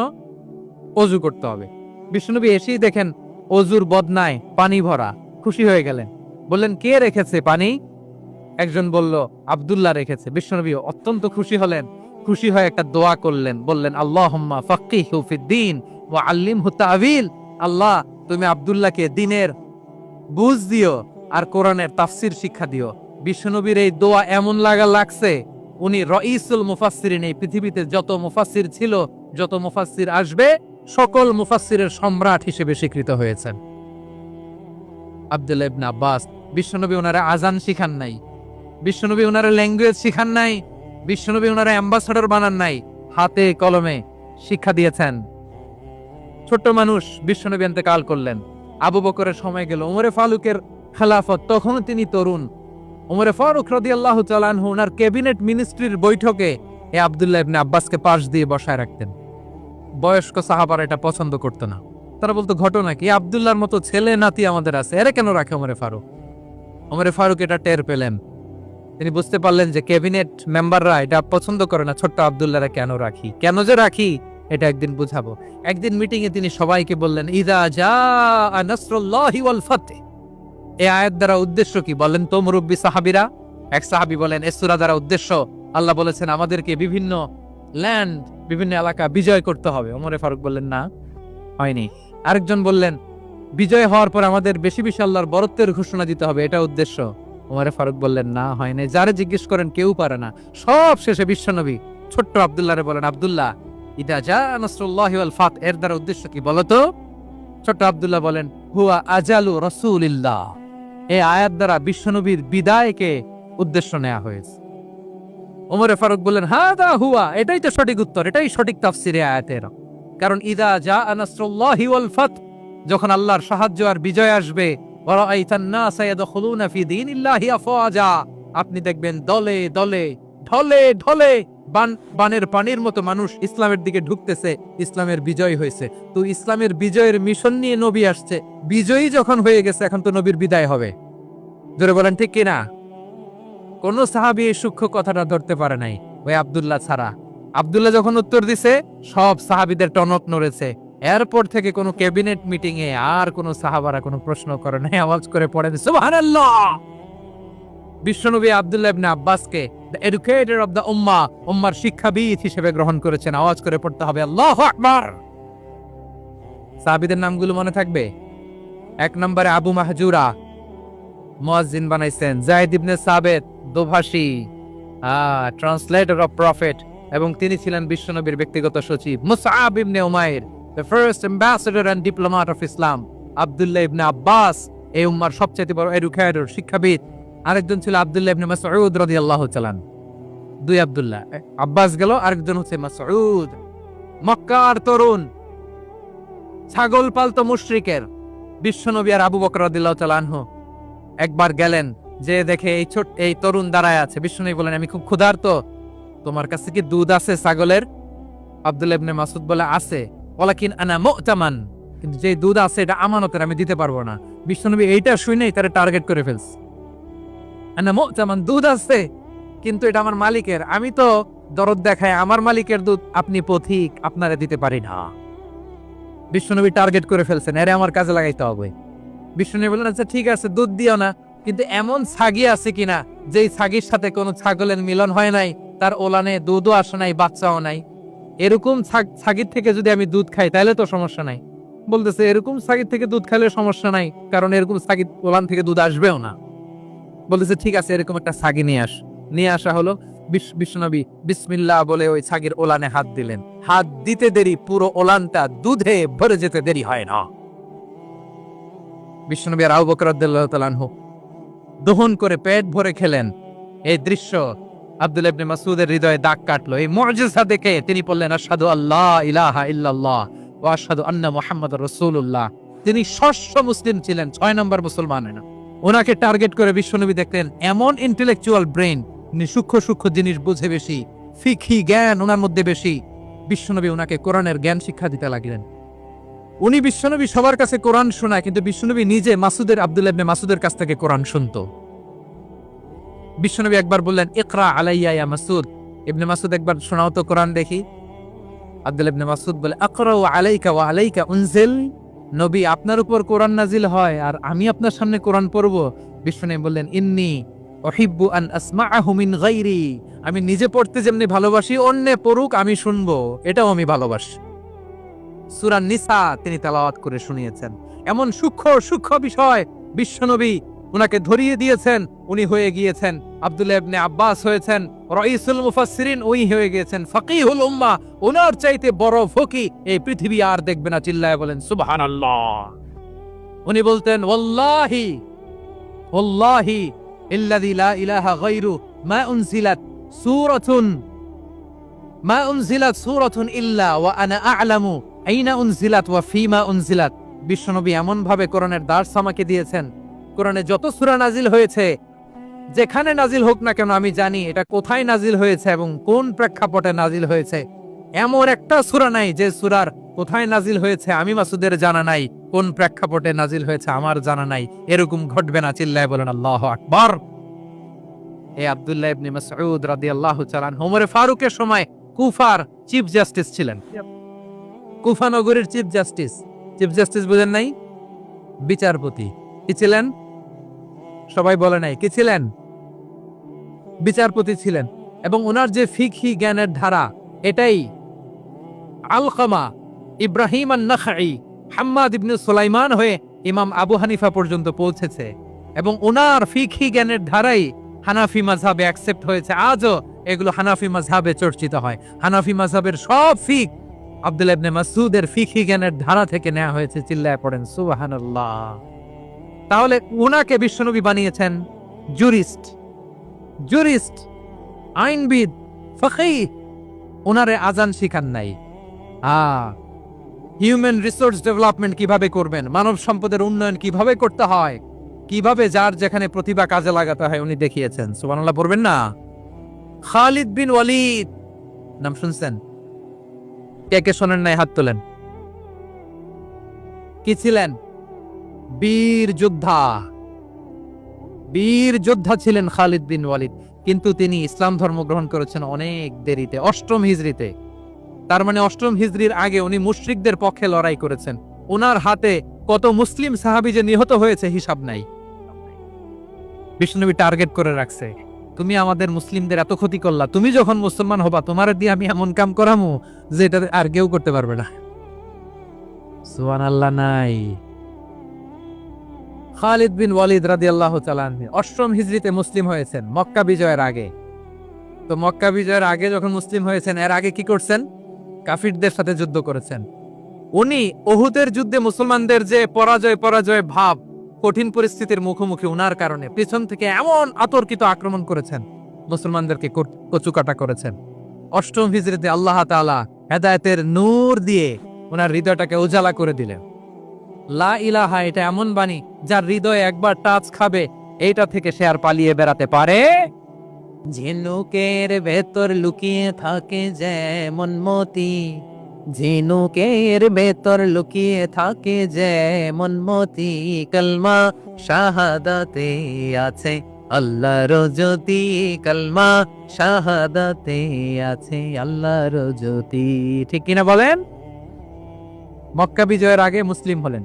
ওযু করতে হবে। বিশ্বনবী এসেই দেখেন ওযুর বদনায় পানি ভরা, খুশি হয়ে গেলেন, বললেন, কে রেখেছে পানি? একজন বলল, আব্দুল্লাহ রেখেছে। বিশ্বনবী অত্যন্ত খুশি হলেন, খুশি হয়ে একটা দোয়া করলেন, বললেন, আল্লাহুম্মা ফাক্কিহু ফিদ্দীন ওয়া আল্লিমহু তা'ওয়ীল। আল্লাহ, তুমি আব্দুল্লাহকে দ্বীনের বুঝ দিও আর কোরআনের তাফসীর শিক্ষা দিও। বিশ্বনবীর এই দোয়া এমন লাগছে, উনি রাইসুল মুফাসসিরিন, এই পৃথিবীতে যত মুফাসসির ছিল, যত মুফাসসির আসবে, সকল মুফাসসিরের সম্রাট হিসেবে স্বীকৃত হয়েছেন। আব্দুল্লাহ ইবনে আব্বাস, বিশ্বনবী ওনারা আজান শিখান নাই, বিশ্বনবী ওনারা ল্যাঙ্গুয়েজ শিখান নাই, বিশ্বনবী ওনারা অ্যাম্বাসাডর বানান নাই, হাতে কলমে শিক্ষা দিয়েছেন। ছোট্ট মানুষ, বিশ্বনবী ইন্তেকাল করলেন, আবু বকরের সময় গেল, ওমরে ফারুকের খেলাফত, তখনও তিনি তরুণ। ওমরে ফারুক রাদিয়াল্লাহু তাআলা আনহু ওনার ক্যাবিনেট মিনিস্ট্রির বৈঠকে এই আব্দুল্লাহ ইবনে আব্বাসকে পাশ দিয়ে বসায় রাখতেন। বয়স্ক সাহাবারা এটা পছন্দ করতো না। তারা বলতো, ঘটনা কি? আব্দুল্লাহর মতো ছেলে নাতি আমাদের আছে, এরা কেন রাখে ওমরে ফারুক? ওমরে ফারুক এটা টের পেলেন, তিনি বুঝতে পারলেন যে ক্যাবিনেট মেম্বাররা এটা পছন্দ করে না, ছোট্ট আব্দুল্লাহরা কেন রাখি, কেন যে রাখি, এটা একদিন বুঝাবো। একদিন মিটিং এ তিনি সবাইকে বললেন, ইযা জাআ নাসরুল্লাহি ওয়াল ফাতহ। এই আয়াত দ্বারা উদ্দেশ্য কি বলেন তো মুরব্বী সাহাবীরা? এক সাহাবী বলেন, এই সূরা দ্বারা উদ্দেশ্য, আল্লাহ বলেছেন আমাদেরকে বিভিন্ন ল্যান্ড, বিভিন্ন এলাকা বিজয় করতে হবে। ওমরে ফারুক বললেন, না, হয়নি। আরেকজন বললেন, বিজয় হওয়ার পর আমাদের বেশি বেশি আল্লাহর বরত্বের ঘোষণা দিতে হবে, এটা উদ্দেশ্য। ওমরে ফারুক বললেন, না, হয়নি। যারে জিজ্ঞেস করেন কেউ পারে না। সব শেষে বিশ্বনবী ছোট্ট আব্দুল্লাহরে বলেন, আব্দুল্লাহ, ইদা জাআ নাসরুল্লাহি ওয়াল ফাতহ, এর দ্বারা উদ্দেশ্য কি বলো তো? ছোট্ট আব্দুল্লাহ বলেন, হুয়া আজালু রাসূলিল্লাহ। এই আয়াত দ্বারা বিশ্বনবীর বিদায়কে উদ্দেশ্য নেওয়া হয়েছে। ওমরে ফারুক বললেন, হাদা হুয়া, এটাই তো সঠিক উত্তর, এটাই সঠিক তাফসীরে আয়াতের। কারণ ইদা জাআ নাসরুল্লাহি ওয়াল ফাতহ, যখন আল্লাহর সাহায্য আর বিজয় আসবে, ওয়া রাআইতান নাসা ইয়াদখুলুনা ফি দীনিল্লাহি আফওয়াজা, আপনি দেখবেন দলে দলে, ঢলে ঢলে, বানের পানির মতো মানুষ ইসলামের দিকে ঢুকতেছে, ইসলামের বিজয় হয়েছে। তো ইসলামের বিজয়ের মিশন নিয়ে নবী আসছে, বিজয়ী যখন হয়ে গেছে, এখন তো নবীর বিদায় হবে। জোরে বলেন ঠিক কিনা? কোন সাহাবী এই সূক্ষ্ম কথাটা ধরতে পারে নাই, ওই আব্দুল্লাহ ছাড়া। আব্দুল্লাহ যখন উত্তর দিছে, সব সাহাবীদের টনক নড়েছে। এরপর থেকে কোনো ক্যাবিনেট মিটিং এ আর কোনো সাহাবারা কোনো প্রশ্ন করে নাই, আওয়াজ করে পড়ে সুবহানাল্লাহ। বিশ্বনবী আব্দুল্লাহ ইবনে আব্বাসকে দ্য এডুকেটর অফ দ্য উম্মাহ, উম্মার শিক্ষাবিদ হিসেবে গ্রহণ করেছেন। আওয়াজ করে পড়তে হবে আল্লাহু আকবার। সাহাবীদের নামগুলো মনে থাকবে? 1 নম্বরে আবু মাহজুরা, মুয়াজ্জিন বানাইছেন। যায়েদ ইবনে সাবিত, দোভাষী, ট্রান্সলেটর অফ প্রফেট, এবং তিনি ছিলেন বিশ্বনবীর ব্যক্তিগত সচিব। Musab ibn Umair, the first ambassador and diplomat of Islam. Abdullah ibn Abbas, এই উম্মার সবচেয়ে বড় এডুকেটর, শিক্ষাবিদ। আরেকজন ছিল আব্দুল্লাহ ইবনে মাসউদ রাদিয়াল্লাহু তাআলা। 2 আব্দুল্লাহ, আব্বাস গেল, আরেকজন হচ্ছে মাসউদ। মক্কার তরুণ, ছাগল পালতো মুশরিকের বিশ্বনবী আর আবু বকর রাদিয়াল্লাহু তাআলা আনহু একবার গেলেন, যে দেখে এই তরুণ দাঁড়ায় আছে। বিশ্বনবী বলেন, আমি খুব ক্ষুধার্ত, তোমার কাছে কি দুধ আছে ছাগলের? আব্দুল্লাহ ইবনে মাসউদ বলে, আছে। ওয়ালাকিন আনা মু'তামান, কিন্তু যে দুধ আছে এটা আমানতের, আমি দিতে পারবো না। বিশ্বনবী এইটা শুনেই তারে টার্গেট করে ফেলছে। আনা মু'তামান, দুধ আছে কিন্তু এটা আমার মালিকের, আমি তো দরদ দেখায় আমার মালিকের দুধ, আপনি পথিক, আপনারে দিতে পারি না। বিশ্বনবী টার্গেট করে ফেলছেন, এরে আমার কাজে লাগাইতে হবে। বিশ্বনবী বললেন, আচ্ছা ঠিক আছে, দুধ দিও না, কিন্তু এমন ছাগি আছে কিনা যেই ছাগির সাথে কোনো ছাগলের মিলন হয় নাই, তার ওলানে দুধও আসে নাই, বাচ্চাও নাই, এরকম ছাগির থেকে যদি আমি দুধ খাই তাহলে তো সমস্যা নাই। বলতেছে, এরকম ছাগির থেকে দুধ খাইলে সমস্যা নাই, কারণ এরকম ছাগির ওলান থেকে দুধ আসবেও না। বলতেছে, ঠিক আছে, এরকম একটা ছাগি নিয়ে আসা হলো। বিশ্বনবী বিসমিল্লাহ বলে ওই ছাগির ওলানে হাত দিলেন। হাত দিতে দেরি, পুরো ওলানটা দুধে ভরে যেতে দেরি হয় না। বিশ্বনবী আর আবু বকর রাদিয়াল্লাহু তাআলা আনহু দহন করে পেট ভরে খেলেন। এই দৃশ্য আব্দুল্লাহ ইবনে মাসউদের হৃদয়ে দাগ কাটলো। এই মুজিজা দেখে তিনি বললেন, আশহাদু আল্লা ইলাহা ইল্লাল্লাহ ওয়া আশহাদু আন্না মুহাম্মাদুর রাসূলুল্লাহ। তিনি ষষ্ঠ মুসলিম ছিলেন, 6 নম্বর মুসলমান। ওনাকে টার্গেট করে বিশ্বনবী দেখলেন এমন ইন্টেলেকচুয়াল ব্রেন, সূক্ষ্ম সূক্ষ্ম জিনিস বুঝে বেশি, ফিকহি জ্ঞান ওনার মধ্যে বেশি। বিশ্বনবী ওনাকে কোরআনের জ্ঞান শিক্ষা দিতে লাগলেন। উনি বিশ্বনবী সবার কাছে কোরআন শোনায়, কিন্তু বিশ্বনবী নিজে আব্দুল্লাহ ইবনে মাসউদের কাছ থেকে কোরআন শুনতো। বিশ্বনবী একবার বললেন, ইকরা আলাইয়া ইয়া মাসউদ। ইবনে মাসউদ, একবার শোনাও তো কোরআন দেখি। আব্দুল্লাহ ইবনে মাসউদ বলে, আকরাউ আলাইকা ওয়া আলাইকা উনজিল। নবী, আপনার উপর কোরআন নাজিল হয় আর আমি আপনার সামনে কোরআন পড়ব। বিশ্বনবী বললেন, ইন্নী উহিব্বু আন আসমাআহু মিন গায়রি। আমি নিজে পড়তে যেমনি ভালোবাসি, অন্যে পড়ুক আমি শুনবো, এটাও আমি ভালোবাসি। সূরা নিসা তিনি তেলাওয়াত করে শুনিয়েছেন। এমন সূক্ষ্ম সূক্ষ্ম বিষয় বিশ্বনবী উনাকে ধরিয়ে দিয়েছেন। উনি হয়ে গিয়েছেন, আব্দুল্লাহ ইবনে আব্বাস হয়েছেন রাইসুল মুফাসসিরিন, ওই হয়ে গিয়েছেন ফাকিহুল উম্মাহ। ওনার চাইতে বড় ফকি এই পৃথিবী আর দেখবে না। চিল্লায় বলেন সুবহানাল্লাহ। উনি বলতেন, ওয়াল্লাহি ওয়াল্লাহি ইল্লাযী লা ইলাহা গায়রু মা উনজিলাত সূরাতুন ইল্লা ওয়া আনা আ'লামু আইনা উনজিলাত ওয়া ফীমা উনজিলাত। বিশ্বনবী এমন ভাবে কোরআনের দার্স আমাকে দিয়েছেন, কোরআনে যত সূরা নাজিল হয়েছে, যেখানে নাজিল হোক না কেন আমি জানি এটা কোথায় নাজিল হয়েছে এবং কোন প্রেক্ষাপটে নাজিল হয়েছে। এমন একটা সূরা নাই যে সূরার কোথায় নাজিল হয়েছে আমি মাসুদের জানা নাই, কোন প্রেক্ষাপটে নাজিল হয়েছে আমার জানা নাই। এরকম ঘটবে না। চিল্লায় বলেন আল্লাহু আকবার। এই আব্দুল্লাহ ইবনে মাসউদ রাদিয়াল্লাহু তাআলা ওমর ফারুকের সময় কুফার চিফ জাস্টিস ছিলেন। কুফা নগরীর চিফ জাস্টিস বুঝেন নাই? বিচারপতি। কি ছিলেন? সবাই বলে নাই, কি ছিলেন? বিচারপতি ছিলেন। এবং ওনার যে ফিকহি জ্ঞানের ধারা, এটাই আলকামা, ইব্রাহিম আন-নাখাই, হাম্মাদ ইবনে সুলাইমান হয়ে ইমাম আবু হানিফা পর্যন্ত পৌঁছেছে। এবং ওনার ফিকহি জ্ঞানের ধারাই হানাফি মাযহাবে অ্যাকসেপ্ট হয়েছে। আজও এগুলো হানাফি মাযহাবে চর্চিত হয়। হানাফি মাযহাবের সব ফিক আব্দুল্লাহ ইবনে মাসউদের ফিকহি জ্ঞানের ধারা থেকে নেওয়া হয়েছে। চিল্লায় পড়েন সুবহানাল্লাহ। তাহলে ওনাকে বিশ্বনবী বানিয়েছেন জুরিস্ট, আইনবিদ, ফকিহ। ওনারে আজান শিখান নাই। হিউম্যান রিসোর্স ডেভেলপমেন্ট কিভাবে করবেন, মানব সম্পদের উন্নয়ন কিভাবে করতে হয়, কিভাবে যার যেখানে প্রতিভা কাজে লাগাতে হয় উনি দেখিয়েছেন। সুবহানাল্লাহ পড়বেন না? খালিদ বিন ওয়ালিদ নাম শুনছেন? কে কে শোনেন নাই হাত তোলেন। কি ছিলেন? বীর যোদ্ধা ছিলেন খালিদ বিন ওয়ালিদ। কিন্তু তিনি ইসলাম ধর্ম গ্রহণ করেছেন অনেক দেরিতে, 8ম হিজরিতে। তার মানে 8ম হিজরির আগে উনি মুশরিকদের পক্ষে লড়াই করেছেন। ওনার হাতে কত মুসলিম সাহাবী যে নিহত হয়েছে হিসাব নাই। বিশ্বনবী টার্গেট করে রাখছে, তুমি আমাদের মুসলিমদের এত ক্ষতি করলা, তুমি যখন মুসলমান হবা তোমার দিয়ে আমি এমন কাম করামু যে এটা আর কেউ করতে পারবে না। সুবহানাল্লাহ নাই। খালিদ বিন ওয়ালিদ রাদিয়াল্লাহু তাআলা আনহু ৮ম হিজরিতে মুসলিম হয়েছেন মক্কা বিজয়ের আগে। তো মক্কা বিজয়ের আগে যখন মুসলিম হয়েছেন, এর আগে কি করছেন? কাফিরদের সাথে যুদ্ধ করেছেন। উনি উহুদের যুদ্ধে মুসলমানদের যে পরাজয় ভাব, কঠিন পরিস্থিতির মুখোমুখি উনার কারণে পিছন থেকে এমন আতর্কিত আক্রমণ করেছেন, মুসলমানদেরকে কচুকাটা করেছেন। ৮ম হিজরিতে আল্লাহ তাআলা হেদায়েতের নূর দিয়ে ওনার হৃদয়টাকে উজালা করে দিলেন। লা ইলাহা এটা এমন বাণী যার হৃদয়ে একবার টাচ খাবে, এইটা থেকে সে আর পালিয়ে বেড়াতে পারে। ঝিনুকের ভেতর লুকিয়ে থাকে যেমন মতি, ঝিনুকের ভেতর লুকিয়ে থাকে যেমন মতি, কলমা শাহাদাতে আছে আল্লাহর জ্যোতি, কলমা শাহাদাতে আছে আল্লাহর জ্যোতি। ঠিক কিনা বলেন? মক্কা বিজয়ের আগে মুসলিম হলেন,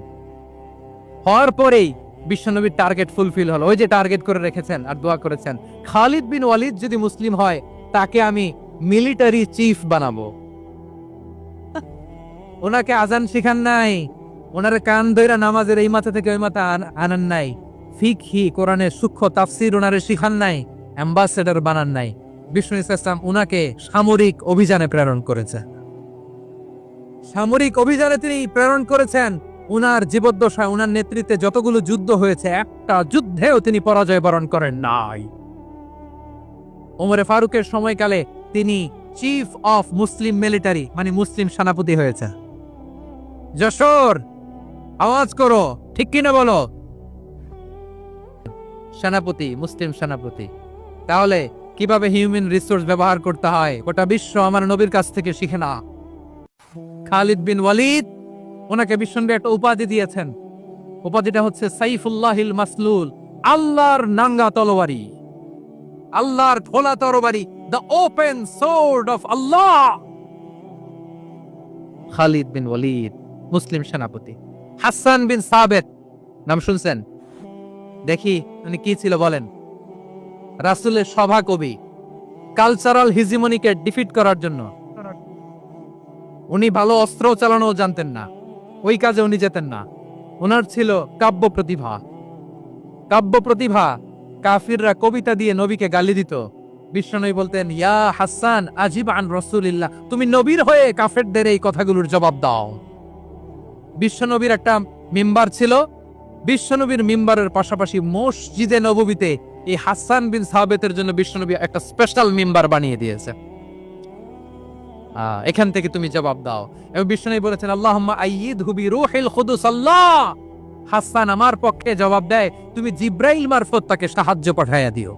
হওয়ার পরেই বিশ্বনবীর টার্গেট ফুলফিল হলো। ওই যে টার্গেট করে রেখেছেন আর দোয়া করেছেন, খালিদ বিন ওয়ালিদ যদি মুসলিম হয় তাকে আমি মিলিটারি চিফ বানাবো। ওনাকে আজান শিখান নাই, ওনারে কান ধইরা নামাজের এই মাথা থেকে ওই মাথা আনান নাই, ফিকহি কোরআনের সূক্ষ্ম তাফসীর ওনারে শিখান নাই, অ্যাম্বাসেডর বানান নাই। বিষ্ণু ইসলাম উনাকে সামরিক অভিযানে প্রেরণ করেছে। সামরিক অভিযানে তিনি প্রেরণ করেছেন। উনার জীবদ্দশায় উনার নেতৃত্বে যতগুলো যুদ্ধ হয়েছে, একটা যুদ্ধেও তিনি পরাজয় বরণ করেন নাই। ওমরে ফারুকের সময়কালে তিনি চিফ অফ মুসলিম মিলিটারি মানে মুসলিম সেনাপতি হয়েছে। যশোর আওয়াজ করো, ঠিক কিনা বলো? সেনাপতি, মুসলিম সেনাপতি। তাহলে কিভাবে হিউম্যান রিসোর্স ব্যবহার করতে হয় গোটা বিশ্ব আমার নবীর কাছ থেকে শিখে না। খালিদ বিন ওয়ালিদ, ওনাকে বিশ্বনবী একটা উপাধি দিয়েছেন। উপাধিটা হচ্ছে সাইফুল্লাহিল মাসলুল, আল্লাহর নাঙ্গা তরবারি, আল্লাহর খোলা তরবারি, দ্য ওপেন সোর্ড অফ আল্লাহ। খালিদ বিন ওয়ালিদ মুসলিম সেনাপতি। হাসান বিন সাবেত নাম শুনছেন? দেখি উনি কি ছিল বলেন। রাসূলের সভা কবি, কালচারাল হিজিমনিকে ডিফিট করার জন্য উনি ভালো অস্ত্র চালানো জানতেন না, ওই কাজে উনি যেতেন না। ওনার ছিল কাব্য প্রতিভা। কাব্য প্রতিভা, কাফিররা কবিতা দিয়ে নবীকে গালি দিত। বিশ্বনবী বলতেন, ইয়া হাসান আজিব আন রাসূলিল্লাহ, তুমি নবীর হয়ে কাফেরদের এই কথাগুলোর জবাব দাও। বিশ্বনবীর একটা মিম্বার ছিল। বিশ্বনবীর মিম্বারের পাশাপাশি মসজিদে নববীতে এই হাসান বিন সাবেতের জন্য বিশ্বনবী একটা স্পেশাল মিম্বার বানিয়ে দিয়েছে। এখান থেকে তুমি জবাব দাও। এবং বিশ্বনবী বলেছেন, আল্লাহুম্মা আইয়িদহু বিরূহিল কুদুস, আল্লাহ হাসান আমার পক্ষে জবাব দেয়, তুমি জিব্রাইল মারফত তাকে সাহায্য পাঠাইয়া দিও।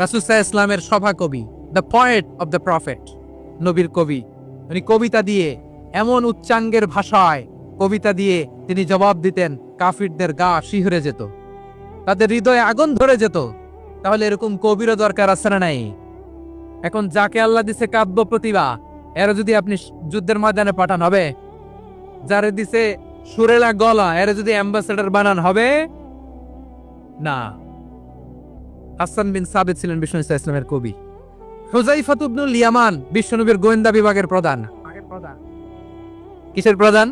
রাসূল সাল্লাল্লাহু আলাইহি ওয়াসাল্লামের সভা কবি, the poet of the prophet, নবীর কবি। উনি কবিতা দিয়ে এমন উচ্চাঙ্গের ভাষায় কবিতা দিয়ে তিনি জবাব দিতেন, কাফিরদের গা শিহরে যেত, তাদের হৃদয়ে আগুন ধরে যেত। তাহলে এরকম কবিরও দরকার আছে না নাই? এখন যাকে আল্লাহ দিছে কাব্য প্রতিভা, এর যদি আপনি যুদ্ধের ময়দানে পাঠান হবে? যারে দিছে সুরেলা গলা, এর যদি অ্যাম্বাসেডর বানান হবে না। হাসান বিন সাবিত ছিলেন বিষ্ণু ইসলামের কবি। হুযায়ফা ইবনুল ইয়ামান বিশ্বনবীর গোয়েন্দা বিভাগের প্রধান। কিসের প্রধান?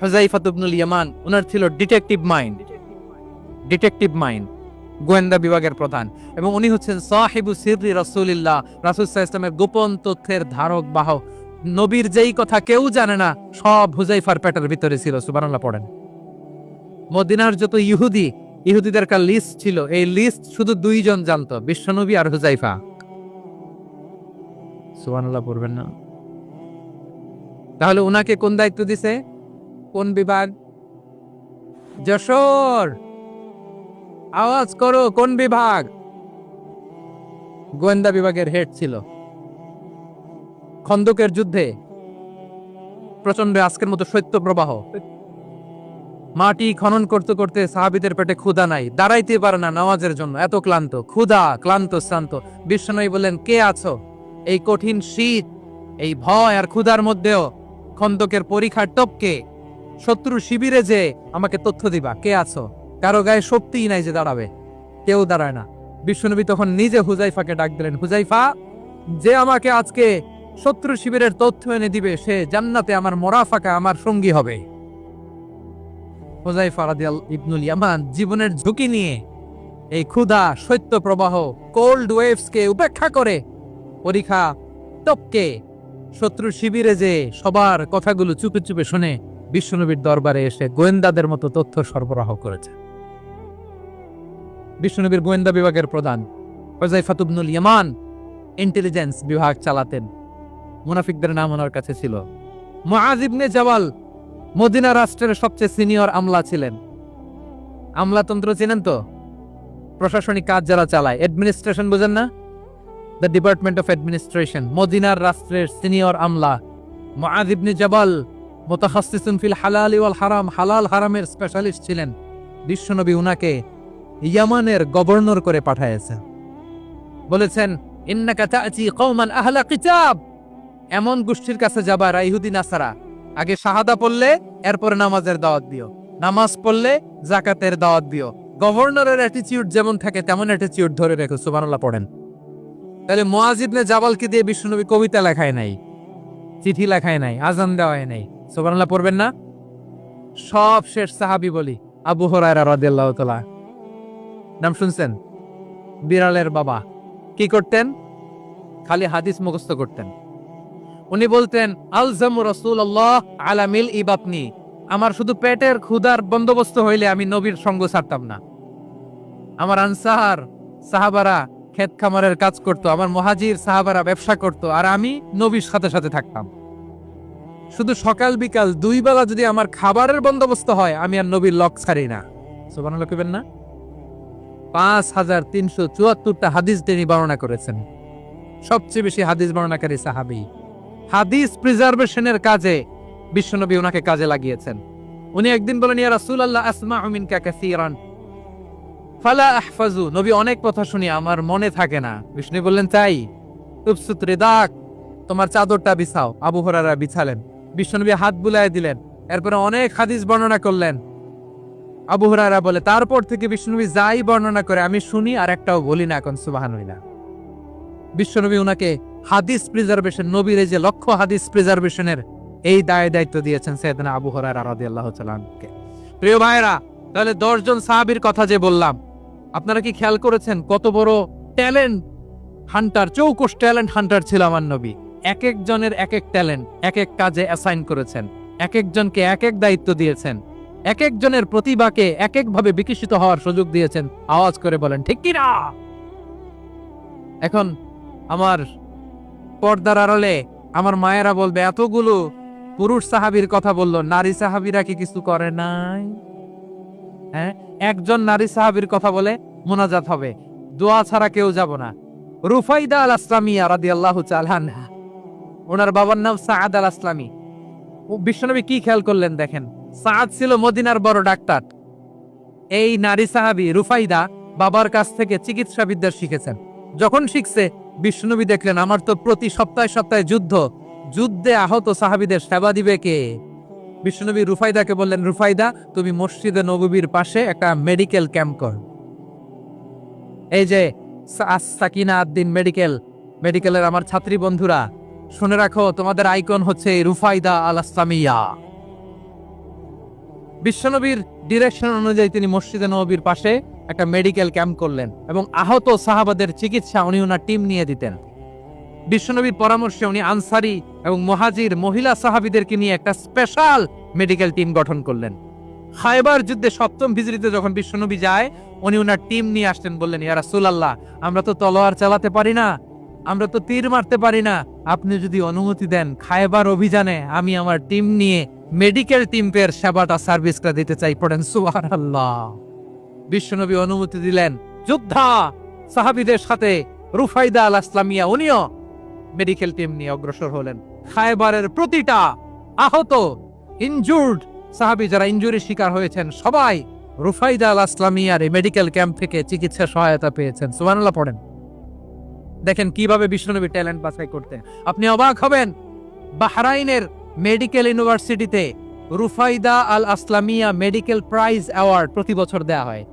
হুযায়ফা ইবনুল ইয়ামান, ওনার ছিল ডিটেকটিভ মাইন্ড, গোয়েন্দা বিভাগের প্রধান। এবং উনি হচ্ছেন সাহিবু সিররি রাসূলিল্লাহ, রাসূল সাল্লাল্লাহু আলাইহি ওয়াসাল্লামের গোপন তথ্যের ধারক বাহক। নবীর যেই কথা কেউ জানে না, সব হুযায়ফার পেটের ভিতরে ছিল। সুবহানাল্লাহ পড়েন। মদিনার যত ইহুদিদের একটা লিস্ট ছিল, এই লিস্ট শুধু দুইজন জানতো, বিশ্বনবী আর হুযায়ফা। সুবহানাল্লাহ পড়বেন না? তাহলে উনাকে কোন দায়িত্ব দিছে? কোন বিভাগ? যশোর আওয়াজ করো, কোন বিভাগ? গোয়েন্দা বিভাগের হেড ছিল। খন্দকের যুদ্ধে প্রচন্ড আজকের মতো শৈত্য প্রবাহ, মাটি খনন করতে করতে সাহাবীদের পেটে ক্ষুধা নাই, দাঁড়াইতে পারে না নামাজের জন্য, এত ক্লান্ত, ক্লান্ত শ্রান্ত। বিশ্বনবী বললেন, কে আছো? এই কঠিন শীত, এই ভয় আর ক্ষুধার মধ্যেও খন্দকের পরিখার টপকে শত্রু শিবিরে যে আমাকে তথ্য দিবা, কে আছো? কারো গায়ে শক্তিই নাই যে দাঁড়াবে, কেউ দাঁড়ায় না। বিশ্বনবী তখন নিজে হুজাইফাকে ডাক দিলেন, হুজাইফা, যে আমাকে আজকে শত্রু শিবিরের তথ্য এনে দিবে সে জান্নাতে আমার মোরাফাকা, আমার সঙ্গী হবে। হুজাইফা রাদিয়াল্লাহু ইবনুল ইয়ামান জীবনের ঝুঁকি নিয়ে এই ক্ষুধা, শৈত্য প্রবাহ, কোল্ড ওয়েভসকে উপেক্ষা করে পরীক্ষা টপকে শত্রু শিবিরে যে সবার কথাগুলো চুপে চুপে শুনে বিশ্বনবীর দরবারে এসে গোয়েন্দাদের মতো তথ্য সরবরাহ করেছে। বিশ্বনবীর গোয়েন্দা বিভাগের প্রধান হুজাইফা ইবনুল ইয়ামান ইন্টেলিজেন্স বিভাগ চালাতেন। মুনাফিকদের নাম ওনার কাছে ছিল। মুআয ইবনে জাবাল মদিনা রাষ্ট্রের সবচেয়ে সিনিয়র আমলা ছিলেন। আমলাতন্ত্র চেনেন তো? প্রশাসনিক কাজ যারা চালায়, অ্যাডমিনিস্ট্রেশন বুঝেন না? The department of administration. মদিনার রাষ্ট্রের সিনিয়র আমলা মুআয ইবনে জাবাল মুতাখাসসিসুন ফিল হালাল ওয়াল হারাম, হালাল হারামের স্পেশালিস্ট ছিলেন। বিশ্বনবী উনাকে ইয়ামানের গভর্নর করে পাঠায়েছেন। বলেছেন, ইন্নাকা তা'তি কওমান আহলা কিতাব, এমন গোষ্ঠীর কাছে যাবা যারা ইহুদি নাসারা, আগে শাহাদা পড়লে এরপরে নামাজের দাওয়াত দিও, নামাজ পড়লে যাকাতের দাওয়াত দিও। গভর্নরের অ্যাটিটিউড যেমন থাকে তেমন অ্যাটিটিউড ধরে রেখো। সুবহানাল্লাহ পড়েন। তাহলে মুআয ইবনে জাবালকে দিয়ে বিশ্বনবী কবিতা লেখায় নাই, চিঠি লেখায় নাই, আজান দেওয়ায় নাই। সুবহানাল্লাহ পড়বেন না? সব শেষ সাহাবী বলি আবু হুরায়রা রাদিয়াল্লাহু তাআলা, নাম শুনছেন? বিড়ালের বাবা। কি করতেন? খালি হাদিস মুখস্থ করতেন। উনি বলতেন, আলজামু রাসূলুল্লাহ আলা মিল ইবাতনি, আমার শুধু পেটের ক্ষুধার বন্দোবস্ত হইলে আমি নবীর সঙ্গ ছাড়তাম না। আমার আনসার সাহাবারা ক্ষেত খামারের কাজ করত, আমার মুহাজির সাহাবারা ব্যবসা করত, আর আমি নবীর সাথে সাথে থাকতাম। শুধু সকাল বিকাল দুই বেলা যদি আমার খাবারের বন্দোবস্ত হয় আমি আর নবীর লক ছাড়ি না। সুবহানাল্লাহ কইবেন না? 5374টা হাদিস তিনি বর্ণনা করেছেন। সবচেয়ে বেশি হাদিস বর্ণনাকারী সাহাবী। হাদিস প্রিজার্ভেশনের কাজে বিশ্বনবী ওনাকে কাজে লাগিয়েছেন। উনি একদিন বলেন, ইয়া রাসূলুল্লাহ আসমাউ মিনকা কাসীরান ফালা আহফাজু, নবী অনেক কথা শুনি আমার মনে থাকে না। বিষ্ণু বললেন, তাই? তুবসুত রিদাক, তোমার চাদরটা বিছাও। আবু হুরায়রা বিছালেন, বিশ্বনবী হাত বুলায় দিলেন, এরপরে অনেক হাদিস বর্ণনা করলেন। আবু হুরায়রা বলে, তারপর থেকে বিশ্বনবী যাই বর্ণনা করে আমি শুনি আর একটাও বলি না। এখন সুবহানাল্লাহ। বিশ্বনবী উনাকে হাদিস প্রিজার্ভেশন, নবীর এই যে লক্ষ্য হাদিস প্রিজার্ভেশনের এই দায়িত্ব দিয়েছেন সাইয়েদনা আবু হুরায়রা রাদিয়াল্লাহু তাআলা আনহুকে। প্রিয় ভাইরা, তাহলে 10 জন সাহাবীর কথা যে বললাম, আপনারা কি খেয়াল করেছেন কত বড় ট্যালেন্ট হান্টার, চৌকস ট্যালেন্ট হান্টার ছিল আমার নবী। এক একজনের এক এক ট্যালেন্ট এক এক কাজে অ্যাসাইন করেছেন, এক একজনকে এক এক দায়িত্ব দিয়েছেন, এক একজনের প্রতিভাকে এক এক ভাবে বিকশিত হওয়ার সুযোগ দিয়েছেন। আওয়াজ করে বলেন ঠিক কি না? এখন আমার পর্দার আড়ালে আমার মায়েরা বলবে, এতগুলো পুরুষ সাহাবীর কথা বললো, নারী সাহাবীরা কি কিছু করে নাই? হ্যাঁ, একজন নারী সাহাবীর কথা বলে মোনাজাত হবে, দোয়া ছাড়া কেউ যাব না। রুফাইদা আল আসলামিয়া রাদিয়াল্লাহু তাআলা আনহা, ওনার বাবার নাম সাআদ আল আসলামি। বিশ্বনবী কি খেয়াল করলেন দেখেন, সাআদ ছিল মদিনার বড় ডাক্তার। এই নারী সাহাবী রুফাইদা বাবার কাছ থেকে চিকিৎসা বিদ্যা শিখেছেন। যখন শিখছে, বিশ্বনবী দেখলেন আমার তো প্রতি সপ্তাহে সপ্তাহে যুদ্ধে আহত সাহাবীদের সেবা দিবে কে? বিশ্বনবী রুফাইদাকে বললেন, রুফাইদা তুমি মসজিদে নববীর পাশে একটা মেডিকেল ক্যাম্প কর। এই যে সাকিনা আদ্দিন মেডিকেলের আমার ছাত্রী বন্ধুরা, শুনে রাখো, তোমাদের আইকন হচ্ছে রুফাইদা আল আসলামিয়া। বিশ্বনবীর ডিরেকশন অনুযায়ী তিনি মসজিদে নববীর পাশে একটা মেডিকেল ক্যাম্প করলেন এবং আহত সাহাবাদের চিকিৎসা উনি ওনার টিম নিয়ে দিতেন। বিশ্বনবীর পরামর্শে উনি আনসারি এবং মুহাজির মহিলা সাহাবীদেরকে নিয়ে একটা স্পেশাল মেডিকেল টিম গঠন করলেন। খায়বার যুদ্ধে 7ম হিজরিতে যখন বিশ্বনবী যায়, উনি ওনার টিম নিয়ে আসলেন, বললেন, ইয়া রাসূলুল্লাহ, আমরা তো তলোয়ার চালাতে পারি না, আমরা তো তীর মারতে পারি না, আপনি যদি অনুমতি দেন খায়বার অভিযানে আমি আমার টিম নিয়ে মেডিকেল টিমের সেবাটা সার্ভিসটা দিতে চাই। পড়েন সুবহানাল্লাহ। বিশ্বনবী অনুমতি দিলেন। যোদ্ধা সাহাবীদের সাথে রুফাইদা আল আসলামিয়া উনিও মেডিকেল টিম নিয়ে অগ্রসর হলেন। খায়বারের প্রতিটা আহত ইনজুর্ড সাহাবী যারা ইনজুরির শিকার হয়েছেন সবাই রুফাইদা আল আসলামিয়ার এই মেডিকেল ক্যাম্প থেকে চিকিৎসা সহায়তা পেয়েছেন। সুবহানাল্লাহ পড়েন। দেখেন কিভাবে বিশ্বনবী ট্যালেন্ট বাছাই করতে। আপনি অবাক হবেন, বাহরাইনের মেডিকেল ইউনিভার্সিটিতে রুফাইদা আল আসলামিয়া মেডিকেল প্রাইজ অ্যাওয়ার্ড প্রতি বছর দেয়া হয়।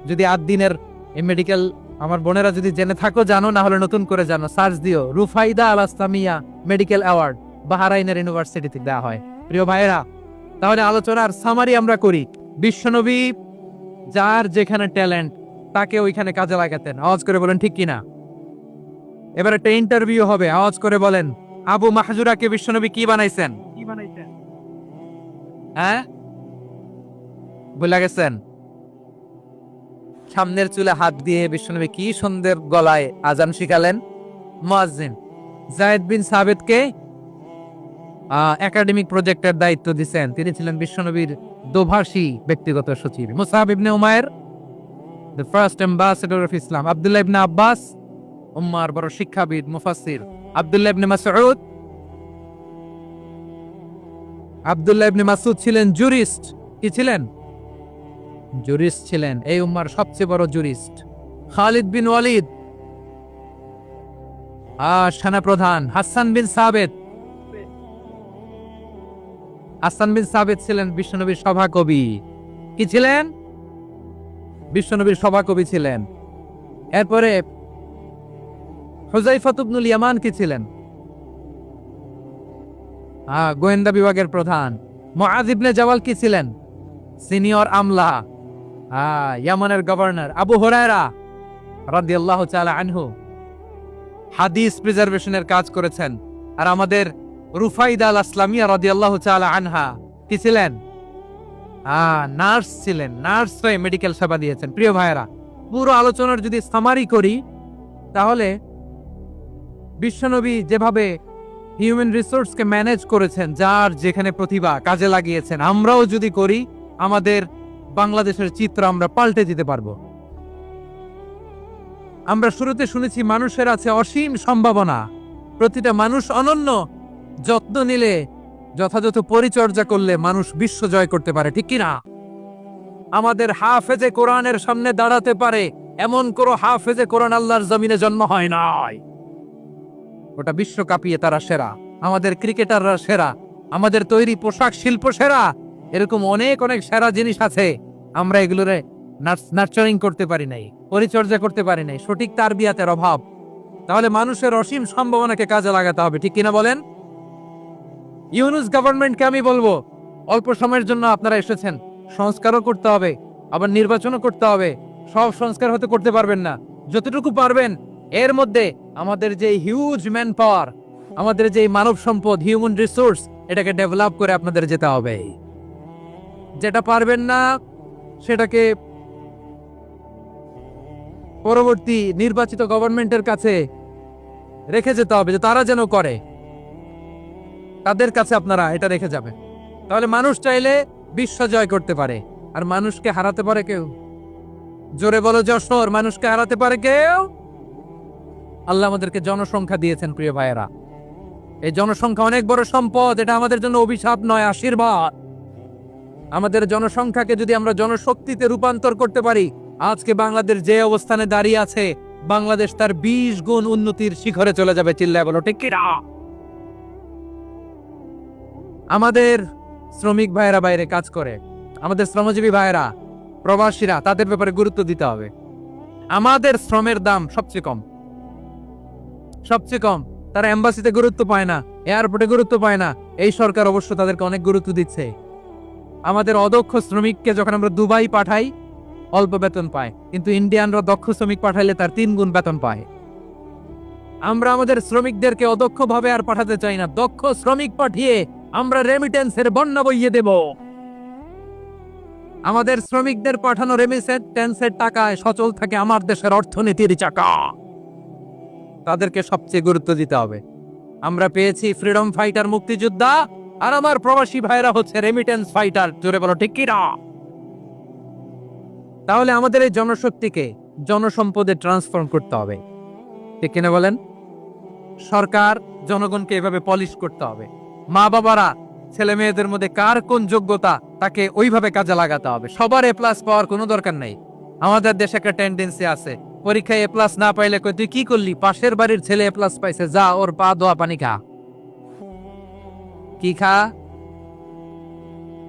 যদি 8 দিনের এই মেডিকেল আমার বোনেরা যদি জেনে থাকো জানো, না হলে নতুন করে জানো, সার্চ দিও রুফাইদা আল আসলামিয়া মেডিকেল অ্যাওয়ার্ড বাহরাইনের ইউনিভার্সিটিতে দেওয়া হয়। প্রিয় ভাইয়েরা, তাহলে আলোচনার সামারি আমরা করি। বিশ্বনবী যার যেখানে ট্যালেন্ট তাকে ওইখানে কাজে লাগাতেন। আওয়াজ করে বলেন ঠিক কিনা। এবার একটা ইন্টারভিউ হবে, আওয়াজ করে বলেন আবু মাহজুরাকে বিশ্বনবী কি বানাইছেন? হ্যাঁ, ভুলে গেছেন? সামনের চুলে হাত দিয়ে বিশ্বনবী কি সুন্দর গলায় আজান শিখালেন। মুয়াজ্জিন যায়েদ বিন সাবিতকে একাডেমিক প্রজেক্টের দায়িত্ব দিয়েছেন, তিনি ছিলেন বিশ্বনবীর দোভাষী ব্যক্তিগত সচিব। Musab ibn Umair the first ambassador of Islam. Abdullah ibn Abbas উম্মার বড় শিক্ষাবিদ মুফাসসির। আব্দুল্লাহ ইবনে মাসউদ, আব্দুল্লাহ ইবনে মাসউদ ছিলেন জুরিস্ট। কি ছিলেন? জুরিস্ট ছিলেন, এই উম্মার সবচেয়ে বড় জুরিস্ট। খালিদ বিন ওয়ালিদ সেনাপ্রধান। হাসান বিন সাবিত, হাসান বিন সাবিত ছিলেন বিশ্বনবীর সভাকবি। কি ছিলেন? বিশ্বনবীর সভাকবি ছিলেন। এরপরে হুযায়ফা ইবনুল ইয়ামান কি ছিলেন? গোয়েন্দা বিভাগের প্রধান। মুআয ইবনে জাবাল কি ছিলেন? সিনিয়র আমলা, ইয়ামানের গভর্নর। আবু হুরায়রা রাদিয়াল্লাহু তাআলা আনহু হাদিস প্রিজার্ভেশনের কাজ করেছেন। আর আমাদের রুফাইদা আল আসলামিয়া রাদিয়াল্লাহু তাআলা আনহা কি ছিলেন? নার্স ছিলেন, নার্স হয়ে মেডিকেল সেবা দিয়েছেন। প্রিয় ভাইয়েরা, পুরো আলোচনার যদি সামারি করি তাহলে বিশ্বনবী যেভাবে হিউম্যান রিসোর্সকে ম্যানেজ করেছেন, যার যেখানে প্রতিভা কাজে লাগিয়েছেন, আমরাও যদি করি আমাদের বাংলাদেশের চিত্র আমরা পাল্টে দিতে পারবো। আমরা শুরুতে শুনেছি মানুষের আছে অসীম সম্ভাবনা, প্রতিটা মানুষ অনন্য, যত্ন নিলে, যথাযথ পরিচর্যা করলে মানুষ বিশ্ব জয় করতে পারে। ঠিক কিনা? আমাদের হাফেজে কোরআনের সামনে দাঁড়াতে পারে এমন কোন হাফেজে কোরআন আল্লাহর জমিনে জন্ম হয় নাই। ওটা বিশ্ব কাঁপিয়ে তারা সেরা। আমাদের ক্রিকেটাররা সেরা, আমাদের তৈরি পোশাক শিল্প সেরা। এরকম অনেক অনেক সেরা জিনিস আছে, আমরা এগুলোরে নার্চারিং করতে পারি নাই, পরিচর্যা করতে পারি নাই, সঠিক তারবিয়াতের অভাব। তাহলে মানুষের অসীম সম্ভাবনাকে কাজে লাগাতে হবে। ঠিক কিনা বলেন? ইউনুস গভর্নমেন্টকে আমি বলবো, অল্প সময়ের জন্য আপনারা এসেছেন, সংস্কারও করতে হবে, আবার নির্বাচনও করতে হবে। সব সংস্কার হতে করতে পারবেন না, যতটুকু পারবেন এর মধ্যে আমাদের যে হিউজ ম্যান পাওয়ার, আমাদের যে মানব সম্পদ, হিউম্যান রিসোর্স, এটাকে ডেভেলপ করে আপনাদের যেতে হবে। যেটা পারবেন না সেটাকে পরবর্তী নির্বাচিত গভর্নমেন্টের কাছে রেখে যেতে হবে, যে তারা যেন করে, তাদের কাছে আপনারা এটা রেখে যাবেন। তাহলে মানুষ চাইলে বিশ্ব জয় করতে পারে। আর মানুষকে হারাতে পারে কেউ? জোরে বলো যশোর, মানুষকে হারাতে পারে কেউ? আল্লাহ আমাদেরকে জনসংখ্যা দিয়েছেন। প্রিয় ভাইয়েরা, এই জনসংখ্যা অনেক বড় সম্পদ, এটা আমাদের জন্য অভিশাপ নয়, আশীর্বাদ। আমাদের জনসংখ্যাকে যদি আমরা জনশক্তিতে রূপান্তর করতে পারি, আজকে বাংলাদেশ যে অবস্থানে দাঁড়িয়ে আছে, বাংলাদেশ তার 20 গুণ উন্নতির শিখরে চলে যাবে। চিল্লায় বলো ঠিক কিনা? আমাদের শ্রমিক ভাইয়েরা বাইরে কাজ করে, আমাদের শ্রমজীবী ভাইয়েরা, প্রবাসীরা, তাদের ব্যাপারে গুরুত্ব দিতে হবে। আমাদের শ্রমের দাম সবচেয়ে কম, সবচেয়ে কম। তারা এম্বাসিতে গুরুত্ব পায় না, এয়ারপোর্টে গুরুত্ব পায় না। এই সরকার অবশ্য তাদেরকে অনেক গুরুত্ব দিচ্ছে। আমাদের অদক্ষ শ্রমিককে যখন আমরা দুবাই পাঠাই, অল্প বেতন পায়, কিন্তু ইন্ডিয়ানরা দক্ষ শ্রমিক পাঠাইলে তার 3 গুণ বেতন পায়। আমরা আমাদের শ্রমিকদেরকে অদক্ষ ভাবে আর পাঠাতে চাই না, দক্ষ শ্রমিক পাঠিয়ে আমরা রেমিটেন্সের বন্যা বইয়ে দেব। আমাদের শ্রমিকদের পাঠানো রেমিটেন্সের টাকায় সচল থাকে আমার দেশের অর্থনীতির চাকা। তাদেরকে সবচেয়ে গুরুত্ব দিতে হবে। আমরা পেয়েছি ফ্রিডম ফাইটার, মুক্তিযোদ্ধা, আর আমার প্রবাসী ভাইরা হচ্ছে রেমিটেন্স ফাইটার। জোরে বলো ঠিক কিনা? তাহলে আমাদের এই জনশক্তিকে জনসম্পদে ট্রান্সফর্ম করতে হবে। ঠিক কিনা বলেন? সরকার জনগণকে এভাবে পলিশ করতে হবে। মা বাবারা ছেলে মেয়েদের মধ্যে কার কোন যোগ্যতা, তাকে ওইভাবে কাজে লাগাতে হবে। সবার এ প্লাস পাওয়ার কোনো দরকার নাই। আমাদের দেশে একটা টেন্ডেন্সি আছে, পরীক্ষায় এ প্লাস না পাইলে কই তুই কি করলি, পাশের বাড়ির ছেলে এ প্লাস পাইছে, যা ওর পা দোয়া পানি খা। কি খা?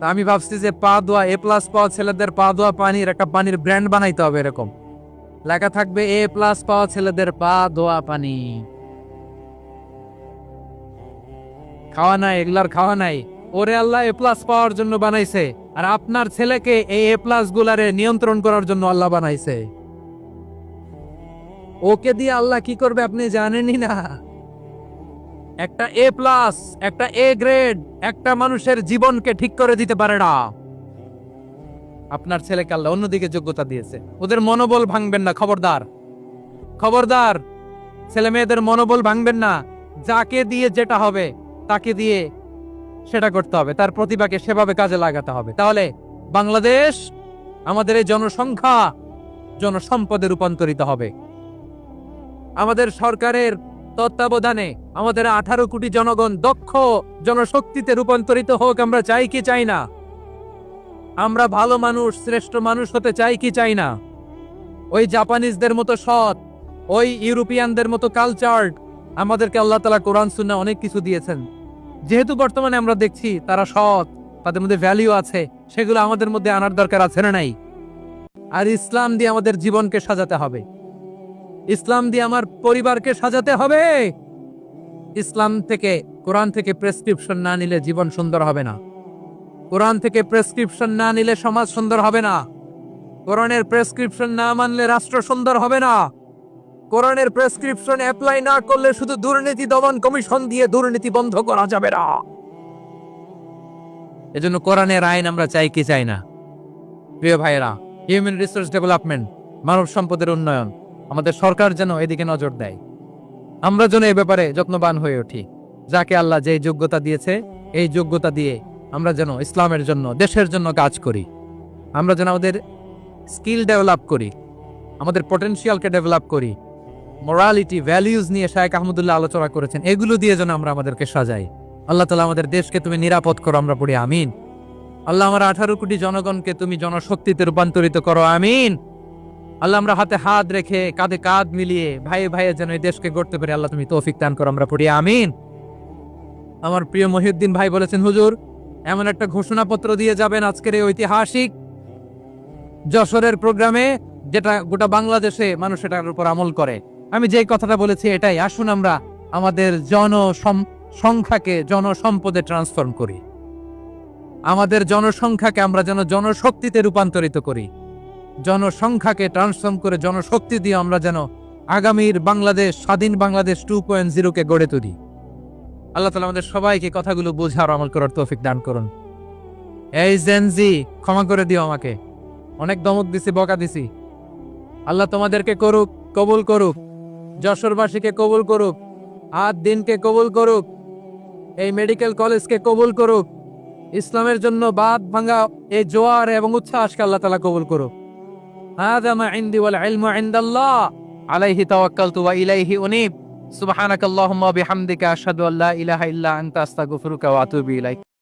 তা আমি ভাবছি যে পা ধোয়া এ প্লাস পাওয়া ছেলেদের পা ধোয়া পানির একটা পানির ব্র্যান্ড বানাইতে হবে, এরকম লেখা থাকবে এ প্লাস পাওয়া ছেলেদের পা ধোয়া পানি। খাওয়া নাই, এগুলার খাওয়া নাই। ওরে আল্লাহ এ প্লাস পাওয়ার জন্য বানাইছে, আর আপনার ছেলেকে এই এ প্লাস গুলারে নিয়ন্ত্রণ করার জন্য আল্লাহ বানাইছে। ওকে দিয়ে আল্লাহ কি করবে আপনি জানেনই না। একটা এ প্লাস, একটা এ গ্রেড একটা মানুষের জীবনকে ঠিক করে দিতে পারে না। আপনার ছেলেকে আল্লাহ অন্যদিকে যোগ্যতা দিয়েছে। ওদের মনোবল ভাঙবেন না, খবরদার খবরদার। ছেলে মেয়েদের মনোবল ভাঙবেন না। যাকে দিয়ে যেটা হবে তাকে দিয়ে সেটা করতে হবে, তার প্রতিভাকে সেভাবে কাজে লাগাতে হবে। তাহলে বাংলাদেশ, আমাদের এই জনসংখ্যা জনসম্পদে রূপান্তরিত হবে। আমাদের সরকারের তত্ত্বাবধানে আমাদের 18 কোটি জনগণ দক্ষ জনশক্তিতে রূপান্তরিত হোক। আমরা চাই কি চাই না? আমরা ভালো মানুষ, শ্রেষ্ঠ মানুষ হতে চাই কি চাই না? ওই জাপানিজদের মতো সৎ, ওই ইউরোপিয়ানদের মতো কালচার্ড। আমাদেরকে আল্লাহ তাআলা কোরআন সুন্নাহ অনেক কিছু দিয়েছেন। যেহেতু বর্তমানে আমরা দেখছি তারা সৎ, তাদের মধ্যে ভ্যালু আছে, সেগুলো আমাদের মধ্যে আনার দরকার আছে না নাই? আর ইসলাম দিয়ে আমাদের জীবনকে সাজাতে হবে। ইসলাম দিয়ে আমার পরিবারকে সাজাতে হবে। ইসলাম থেকে, কোরআন থেকে প্রেসক্রিপশন না নিলে জীবন সুন্দর হবে না। কোরআন থেকে প্রেসক্রিপশন না নিলে সমাজ সুন্দর হবে না। কোরআনের প্রেসক্রিপশন না মানলে রাষ্ট্র সুন্দর হবে না। কোরআনের প্রেসক্রিপশন অ্যাপ্লাই না করলে শুধু দুর্নীতি দমন কমিশন দিয়ে দুর্নীতি বন্ধ করা যাবে না। এজন্য কোরআনের আইন আমরা চাই কি চাই না? প্রিয় ভাইয়েরা, হিউম্যান রিসোর্স ডেভেলপমেন্ট, মানব সম্পদের উন্নয়ন, আমাদের সরকার যেন এদিকে নজর দেয়। আমরা যেন এই ব্যাপারে যত্নবান হয়ে উঠি। যাকে আল্লাহ যে যোগ্যতা দিয়েছে, এই যোগ্যতা দিয়ে আমরা যেন ইসলামের জন্য, দেশের জন্য কাজ করি। আমরা যেন আমাদের স্কিল ডেভেলপ করি, আমাদের পটেনশিয়ালকে ডেভেলপ করি। মোরালিটি, ভ্যালিউজ নিয়ে শায়েখ আহমদুল্লাহ আলোচনা করেছেন। এগুলো দিয়ে যেন আমরা আমাদেরকে সাজাই। আল্লাহ তাআলা আমাদের দেশকে তুমি নিরাপদ করো, আমরা পড়ি আমিন। আল্লাহ আমার 18 কোটি জনগণকে তুমি জনশক্তিতে রূপান্তরিত করো, আমিন। আল্লাহ আমরা হাতে হাত রেখে, কাঁধে কাঁধ মিলিয়ে, ভাইয়ে ভাইয়ে যেন এই দেশকে গড়তে পারি, আল্লাহ তুমি তৌফিক দান করো, আমরা পড়ি আমিন। আমার প্রিয় মহিউদ্দিন ভাই বলেছেন, হুজুর এমন একটা ঘোষণাপত্র দিয়ে যাবেন আজকের এই ঐতিহাসিক যশোরের প্রোগ্রামে, যেটা গোটা বাংলাদেশে মানুষ এটার উপর আমল করে। আমি যে কথাটা বলেছি এটাই, আসুন আমরা আমাদের জনসংখ্যাকে জনসম্পদে ট্রান্সফর্ম করি। আমাদের জনসংখ্যাকে আমরা যেন জনশক্তিতে রূপান্তরিত করি। জনসংখ্যাকে ট্রান্সফর্ম করে জনশক্তি দিয়ে আমরা যেন আগামীর বাংলাদেশ, স্বাধীন বাংলাদেশ 2.0 কে গড়ে তুলি। আল্লাহ তাআলা আমাদের সবাইকে কথাগুলো বোঝার, আমল করার তৌফিক দান করুন। এই জেনজি, ক্ষমা করে দিও আমাকে, অনেক দমক দিছি, বকা দিছি। আল্লাহ তোমাদেরকে করুক, কবুল করুক, যশোরবাসীকে কবুল করুক, আদ দিনকে কবুল করুক, এই মেডিকেল কলেজকে কবুল করুক। ইসলামের জন্য বাদ ভাঙা এই জোয়ার এবং উচ্ছ্বাসকে আল্লাহ তাআলা কবুল করুক। হাযা মা ইনদি ওয়াল ইলমু ইনদাল্লাহ, আলাইহি তাওয়াক্কালতু ওয়া ইলাইহি উনীব। সুবহানাকাল্লাহুম্মা ওয়া বিহামদিকা আশহাদু আল্লা ইলাহা ইল্লা আনতা আস্তাগফিরুকা ওয়া আতুবু ইলাইক।